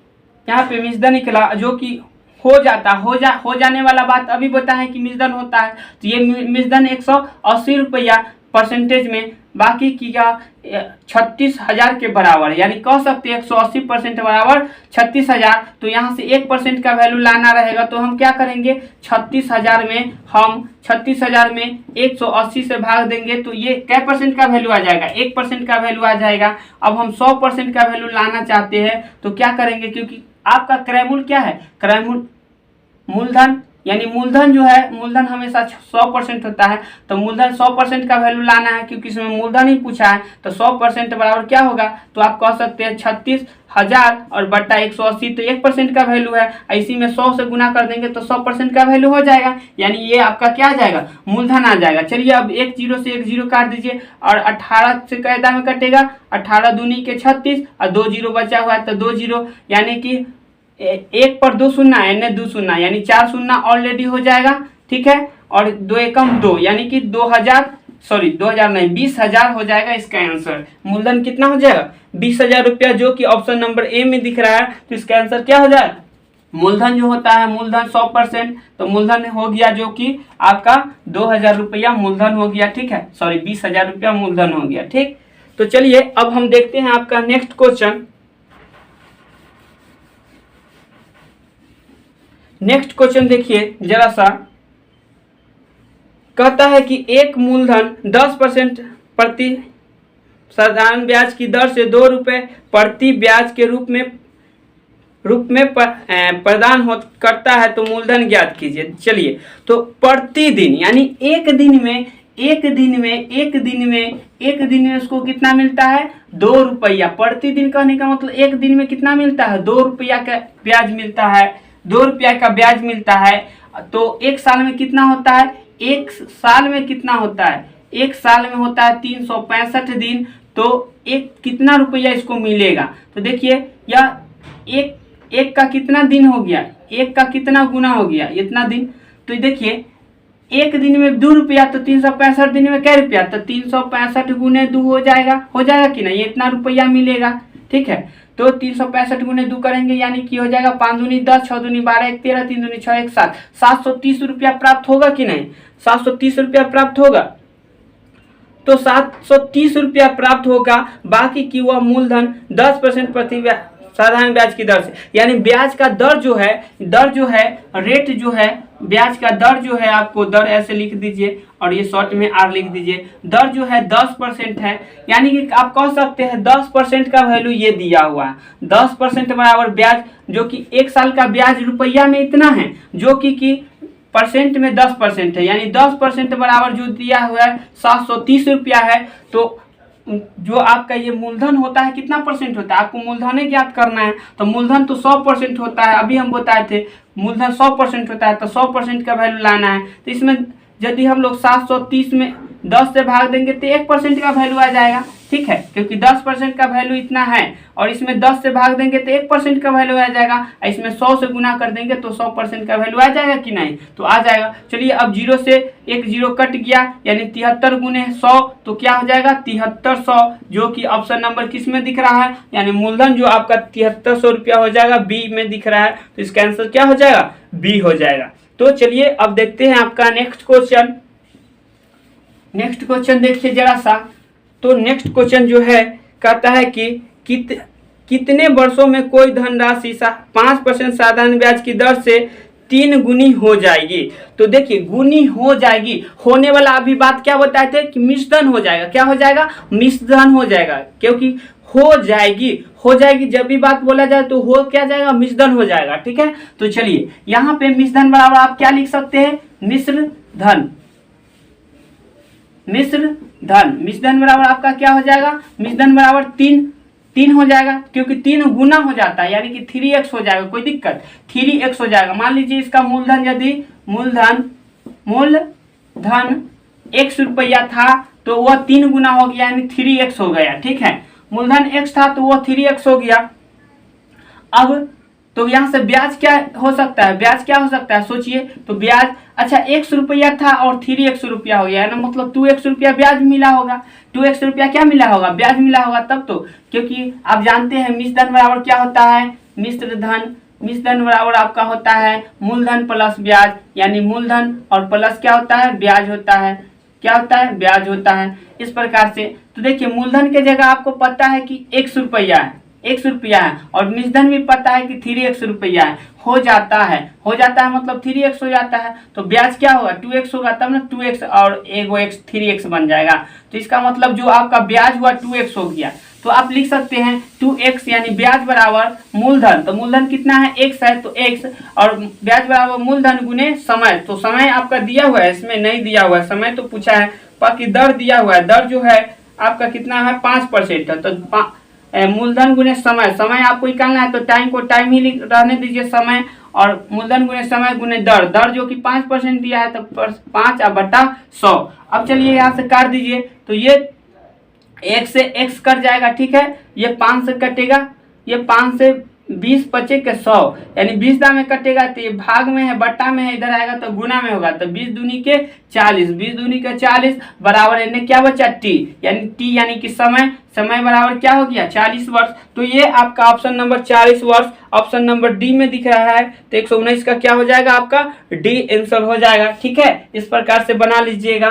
यहाँ पे मिश्रधन निकला, जो कि हो जाने वाला बात अभी बताएं कि मिश्रधन होता है। तो ये मिश्रधन 180 रुपया परसेंटेज में, बाकी की क्या 36,000 के बराबर, यानी कह सकते हैं 180% बराबर 36,000। तो यहाँ से 1% का वैल्यू लाना रहेगा, तो हम क्या करेंगे, 36,000 में हम 36,000 में 180 से भाग देंगे, तो ये क्या परसेंट का वैल्यू आ जाएगा, 1% का वैल्यू आ जाएगा। अब हम 100% का वैल्यू लाना चाहते हैं, तो क्या करेंगे, क्योंकि आपका क्रयमूल्य क्या है, क्रयमूल्य मूलधन, यानी मूलधन जो है, मूलधन हमेशा 100% होता है, तो मूलधन 100% का वैल्यू लाना है, क्योंकि इसमें मूलधन ही पूछा है। तो 100% बराबर क्या होगा, तो आप कह सकते हैं 36,000 और बट्टा 180, तो 1% का वैल्यू है, इसी में 100 से गुना कर देंगे तो 100% का वैल्यू हो जाएगा, यानी ये आपका क्या आ जाएगा, मूलधन आ जाएगा। चलिए अब एक जीरो से एक जीरो काट दीजिए, और 18 से कायदा में कटेगा, 18 दूनी के 36 और 2 जीरो बचा हुआ है, तो 2 जीरो, यानी कि 1 पर 2 शून्य, यानी 2 शून्य, यानी 4 शून्य ऑलरेडी हो जाएगा। ठीक है, और 2 एकम 2, यानी कि 2000 नहीं 20,000 हो जाएगा इसका आंसर। मूलधन कितना हो जाएगा, 20,000 रुपया, जो कि ऑप्शन नंबर ए में दिख रहा है। तो इसका आंसर क्या हो जाएगा, मूलधन जो होता है, मूलधन 100%, तो मूलधन हो गया जो कि आपका 2,000 रुपया मूलधन हो गया। ठीक है, सॉरी 20,000 रुपया मूलधन हो गया। ठीक, तो चलिए अब हम देखते हैं आपका नेक्स्ट क्वेश्चन। नेक्स्ट क्वेश्चन देखिए जरा सा, कहता है कि एक मूलधन 10% प्रति साधारण ब्याज की दर से 2 रुपये प्रति ब्याज के रूप में प्रदान करता है, तो मूलधन ज्ञात कीजिए। चलिए, तो प्रतिदिन यानी एक दिन में उसको कितना मिलता है, 2 रुपया। प्रतिदिन कहने का मतलब एक दिन में कितना मिलता है, 2 रुपया का ब्याज मिलता है, 2 रुपया का ब्याज मिलता है। तो एक साल में कितना होता है, एक साल में कितना होता है, एक साल में होता है 365 दिन। तो एक कितना रुपया इसको मिलेगा, तो देखिए यह एक का कितना दिन हो गया, एक का कितना गुना हो गया, इतना दिन। तो देखिए एक दिन में 2 रुपया, तो 365 दिन में क्या रुपया, तो 365 गुने 2 हो जाएगा कि नहीं, ये इतना रुपया मिलेगा। ठीक है, तो 365 गुने 2 करेंगे, यानी कि हो जाएगा 5 दूनी 10, 6 दूनी 12, 1 13, 3 दूनी 6, 1 7, 730 रुपया प्राप्त होगा कि नहीं, 730 रुपया प्राप्त होगा। तो 730 रुपया प्राप्त होगा, बाकी की वह मूलधन 10% प्रति साधारण ब्याज की दर से, यानी ब्याज का दर जो है रेट जो है, ब्याज का दर जो है, आपको दर ऐसे लिख दीजिए और ये शॉर्ट में आर लिख दीजिए। दर जो है 10% है, यानी कि आप कह सकते हैं 10% का वैल्यू ये दिया हुआ है। 10% बराबर ब्याज, जो कि एक साल का ब्याज रुपया में इतना है, जो कि परसेंट में 10% है, यानी 10% बराबर जो दिया हुआ है 730 रुपया है। तो जो आपका ये मूलधन होता है कितना परसेंट होता है, आपको मूलधन ही ज्ञात करना है। तो मूलधन तो 100% होता है, अभी हम बताए थे मूलधन 100% होता है, तो 100% का वैल्यू लाना है। तो इसमें यदि हम लोग 730 में 10 से भाग देंगे तो 1% का वैल्यू आ जाएगा, ठीक है, क्योंकि 10% का वैल्यू इतना है और इसमें 10 से भाग देंगे तो 1% का वैल्यू आ जाएगा, इसमें 100 से गुना कर देंगे तो 100% का वैल्यू आ जाएगा कि नहीं, तो आ जाएगा। चलिए अब 0 से एक 0 कट गया, यानी 73 गुने 100 तो क्या हो जाएगा 7300, जो कि ऑप्शन नंबर किस में दिख रहा है, यानी मूलधन जो आपका 7300 रुपया हो जाएगा बी में दिख रहा है। तो इसका आंसर क्या हो जाएगा, बी हो जाएगा। तो चलिए अब देखते हैं आपका नेक्स्ट क्वेश्चन। नेक्स्ट क्वेश्चन देखिए जरा सा। तो नेक्स्ट क्वेश्चन जो है कहता है कि कितने वर्षों में कोई धनराशि 5% साधारण ब्याज की दर से 3 गुनी हो जाएगी। तो देखिए गुनी हो जाएगी, होने वाला अभी बात क्या बताए थे कि मिश्रधन हो जाएगा। क्या हो जाएगा, मिश्रधन हो जाएगा, क्योंकि हो जाएगी जब भी बात बोला जाए तो हो क्या जाएगा, मिश्रधन हो जाएगा, ठीक है। तो चलिए यहाँ पे मिश्रधन बराबर आप क्या लिख सकते हैं, मिश्रधन मिश्रधन बराबर आपका क्या हो जाएगा, मिश्रधन बराबर 3 हो जाएगा, क्योंकि 3 गुना हो जाता है, यानी कि 3x हो जाएगा, कोई दिक्कत 3x हो जाएगा। मान लीजिए इसका मूलधन यदि मूलधन x रुपया था तो वह 3 गुना हो गया, यानी 3x हो गया, ठीक है। मूलधन x था तो वह 3x हो गया। अब तो यहाँ से ब्याज क्या हो सकता है, सोचिए। तो ब्याज अच्छा x रुपया था और 3x रुपया हो गया है ना, मतलब 2x रुपया ब्याज मिला होगा, 2x रुपया क्या मिला होगा, ब्याज मिला होगा तब तो, क्योंकि आप जानते हैं मिश्रधन बराबर क्या होता है, मिश्रधन बराबर आपका होता है मूलधन प्लस ब्याज, यानी मूलधन और प्लस क्या होता है, ब्याज होता है। क्या होता है, ब्याज होता है। इस प्रकार से तो देखिए मूलधन के जगह आपको पता है कि x रुपया है और मिश्रधन भी पता है कि 3x रुपया है, हो जाता है मतलब 3x हो जाता है। तो ब्याज क्या होगा, 2x होगा, तब ना 2x और एगो x 3x बन जाएगा। तो इसका मतलब जो आपका ब्याज हुआ 2x हो गया। तो आप लिख सकते हैं 2x यानी ब्याज बराबर मूलधन, तो मूलधन कितना है, x है, तो x और ब्याज बराबर मूलधन गुने समय। तो समय आपका दिया हुआ है, इसमें नहीं दिया हुआ है, समय तो पूछा है, बाकी दर दिया हुआ है, दर जो है आपका कितना है 5% है। तो मूलधन गुने समय आपको निकालना है, तो टाइम को टाइम ही रहने दीजिए समय, और मूलधन गुने समय गुने दर जो कि 5% दिया है, तो 5/100। अब चलिए यहाँ से काट दीजिए, तो ये 1 से x कट जाएगा, ठीक है, ये 5 से कटेगा, ये 5 से 20 बचे के 100, यानी 20 दा में कटेगा, तो ये भाग में है, बट्टा में है, इधर आएगा तो गुना में होगा, तो 20 दूनी के 40 बराबर इन्हें क्या बचा t, यानी कि समय बराबर क्या हो गया 40 वर्ष। तो ये आपका ऑप्शन नंबर 40 वर्ष ऑप्शन नंबर डी में दिख रहा है। तो 119 का क्या हो जाएगा, आपका डी आंसर हो जाएगा, ठीक है। इस प्रकार से बना लीजिएगा।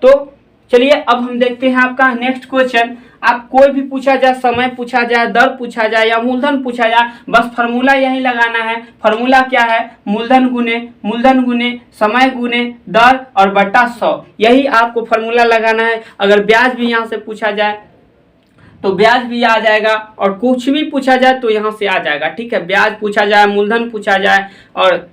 तो चलिए अब हम देखते हैं आपका नेक्स्ट क्वेश्चन। आप कोई भी पूछा जाए, समय पूछा जाए, दर पूछा जाए या मूलधन पूछा जाए, बस फार्मूला यही लगाना है। फार्मूला क्या है, मूलधन गुने समय गुने दर और बट्टा 100, यही आपको फार्मूला लगाना है। अगर ब्याज भी यहाँ से पूछा जाए तो ब्याज भी आ जाएगा, और कुछ भी पूछा जाए तो यहाँ से आ जाएगा, ठीक है। ब्याज पूछा जाए, मूलधन पूछा जाए, और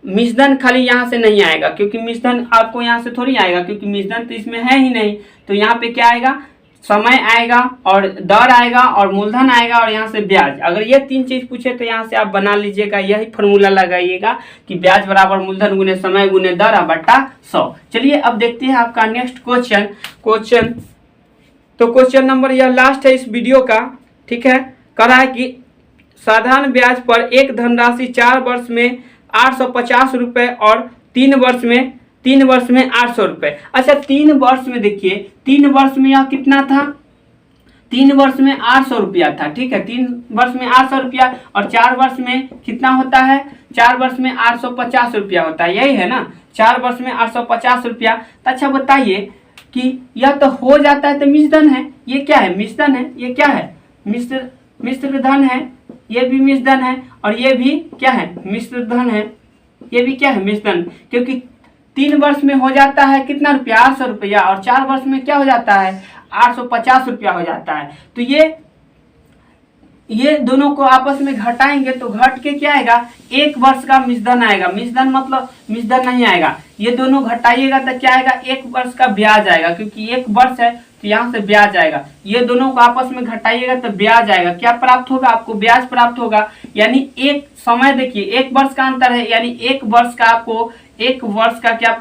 मिश्रधन खाली यहाँ से नहीं आएगा, क्योंकि मिश्रधन आपको यहाँ से थोड़ी आएगा, क्योंकि मिश्रधन तो इसमें है ही नहीं। तो यहाँ पे क्या आएगा, समय आएगा और दर आएगा और मूलधन आएगा और यहाँ से ब्याज। अगर ये 3 चीज पूछे तो यहाँ से आप बना लीजिएगा, यही फॉर्मूला लगाइएगा कि ब्याज बराबर मूलधन गुने समय गुने दर बट्टा 100। चलिए अब देखते हैं आपका नेक्स्ट क्वेश्चन। तो क्वेश्चन नंबर यह लास्ट है इस वीडियो का, ठीक है। कह रहा है कि साधारण ब्याज पर एक धनराशि 4 वर्ष में 850 रुपये और 3 वर्ष में 800 रुपये। अच्छा 3 वर्ष में देखिए, 3 वर्ष में यह कितना था, 3 वर्ष में 800 रुपया था, ठीक है। 3 वर्ष में 800 रुपया और 4 वर्ष में कितना होता है, 4 वर्ष में 850 रुपया होता है, यही है ना, 4 वर्ष में 850 रुपया। तो अच्छा बताइए कि यह तो हो जाता है तो मिश्रधन है, ये क्या है, मिश्रधन है, ये क्या है, मिश्रधन है, ये भी मिश्रधन है, और ये भी क्या है, मिश्रधन है, ये भी क्या है, मिश्रधन। क्योंकि 3 वर्ष में हो जाता है कितना रुपया, 800 रुपया, और 4 वर्ष में क्या हो जाता है 850 रुपया हो जाता है। तो ये ये दोनों को आपस में घटाएंगे तो घट के क्या आएगा, 1 वर्ष का मिश्रधन आएगा। मिश्रधन मतलब मिश्रधन नहीं आएगा, ये दोनों घटाइएगा तो क्या आएगा, 1 वर्ष का ब्याज आएगा, क्योंकि 1 वर्ष है तो यहाँ से ब्याज आएगा। ये दोनों को आपस में घटाइएगा तो ब्याज आएगा। क्या प्राप्त होगा, आपको ब्याज प्राप्त होगा। यानी एक समय देखिए 1 वर्ष का अंतर है, यानी 1 वर्ष का आपको 1 वर्ष का क्या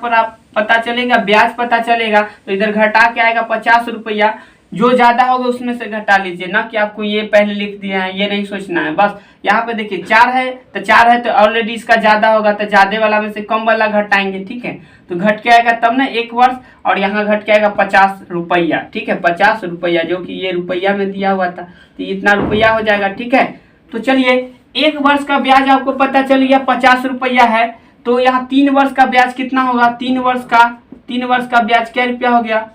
पता चलेगा, ब्याज पता चलेगा। तो इधर घटा के आएगा 50 रुपया, जो ज्यादा होगा उसमें से घटा लीजिए, ना कि आपको ये पहले लिख दिया है, ये नहीं सोचना है। बस यहाँ पे देखिए 4 है तो ऑलरेडी इसका ज्यादा होगा तो ज्यादा वाला में से कम वाला घटाएंगे, ठीक है। तो घट के आएगा तब ना 1 वर्ष, और यहाँ घट के आएगा 50 रुपया, ठीक है, 50 रुपया, जो कि ये रुपया में दिया हुआ था, तो इतना रुपया हो जाएगा, ठीक है। तो चलिए 1 वर्ष का ब्याज आपको पता चल गया 50 रुपया है, तो यहाँ 3 वर्ष का ब्याज कितना होगा, 3 वर्ष का ब्याज क्या रुपया हो गया,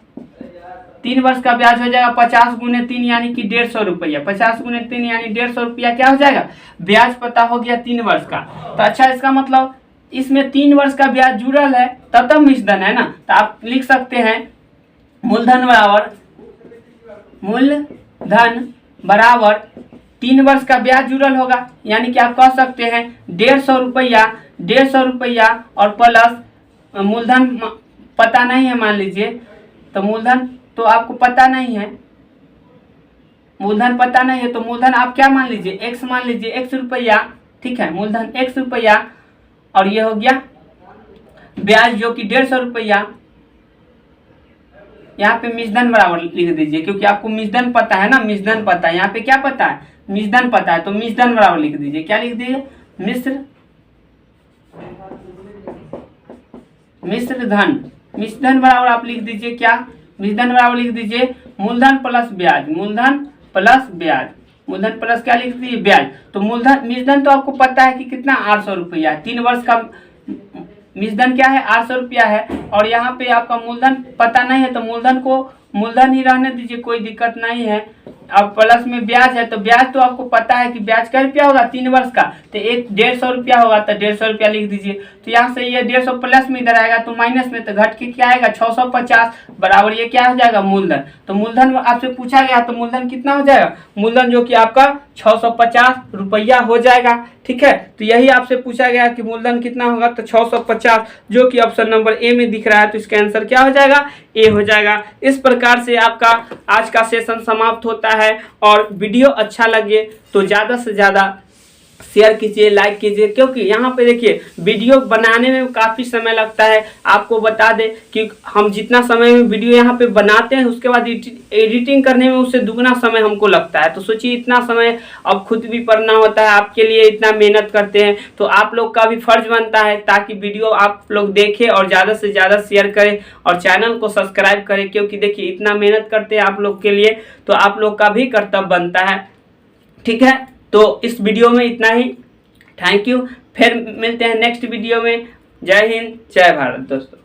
3 वर्ष का ब्याज हो जाएगा 50 गुने 3 यानी कि 150 रुपया, 50 गुने 3 यानी 150 रुपया क्या हो जाएगा, ब्याज पता हो गया 3 वर्ष का। तो अच्छा, इसका मतलब इसमें 3 वर्ष का ब्याज जुड़ल है तब मिश्रधन है ना। तो आप लिख सकते हैं मूलधन बराबर 3 वर्ष का ब्याज जुड़ल होगा, यानी कि आप कह सकते हैं 150 रुपया और प्लस मूलधन पता नहीं है, मान लीजिए, तो मूलधन तो आपको पता नहीं है, मूलधन पता नहीं है, तो मूलधन आप क्या मान लीजिए, x मान लीजिए, x रुपया, ठीक है, मूलधन x रुपया, और ये हो गया ब्याज जो कि 150 रुपया। यहाँ पे मिश्रधन बराबर लिख दीजिए, क्योंकि आपको मिश्रधन पता है ना, मिश्रधन पता है, यहाँ पे क्या पता है, मिश्रधन पता है, तो मिश्रधन बराबर लिख दीजिए। क्या लिख दीजिए, मिश्रधन बराबर आप लिख दीजिए, क्या, मिश्रधन बराबर लिख दीजिए मूलधन प्लस ब्याज, मूलधन प्लस क्या लिख दीजिए, ब्याज। तो मूलधन मिश्रधन तो आपको पता है कि कितना 800 रुपया, 3 वर्ष का मिश्रधन क्या है, 800 रुपया है, और यहाँ पे आपका मूलधन पता नहीं है, तो मूलधन को मूलधन ही रहने दीजिए, कोई दिक्कत नहीं है। अब प्लस में ब्याज है, तो ब्याज तो आपको पता है कि ब्याज क्या रुपया होगा, 3 वर्ष का, तो 150 रुपया होगा, तो 150 रुपया लिख दीजिए। तो यहाँ से ये 150 प्लस में इधर आएगा तो माइनस में, तो घट के क्या आएगा 650 बराबर ये क्या हो जाएगा, मूलधन। तो मूलधन आपसे पूछा गया, तो मूलधन कितना हो जाएगा, मूलधन जो कि आपका 650 रुपया हो जाएगा, ठीक है। तो यही आपसे पूछा गया कि मूलधन कितना होगा, तो 650, जो कि ऑप्शन नंबर ए में दिख रहा है, तो इसका आंसर क्या हो जाएगा, ए हो जाएगा। इस प्रकार से आपका आज का सेशन समाप्त होता है, और वीडियो अच्छा लगे तो ज़्यादा से ज़्यादा शेयर कीजिए, लाइक कीजिए, क्योंकि यहाँ पे देखिए वीडियो बनाने में काफ़ी समय लगता है। आपको बता दें कि हम जितना समय में वीडियो यहाँ पे बनाते हैं, उसके बाद एडिटिंग करने में उससे दुगना समय हमको लगता है। तो सोचिए इतना समय अब खुद भी पढ़ना होता है, आपके लिए इतना मेहनत करते हैं, तो आप लोग का भी फर्ज बनता है ताकि वीडियो आप लोग देखें और ज़्यादा से ज़्यादा शेयर करें और चैनल को सब्सक्राइब करें, क्योंकि देखिए इतना मेहनत करते हैं आप लोग के लिए, तो आप लोग का भी कर्तव्य बनता है, ठीक है। तो इस वीडियो में इतना ही, थैंक यू। फिर मिलते हैं नेक्स्ट वीडियो में। जय हिंद, जय भारत दोस्तों।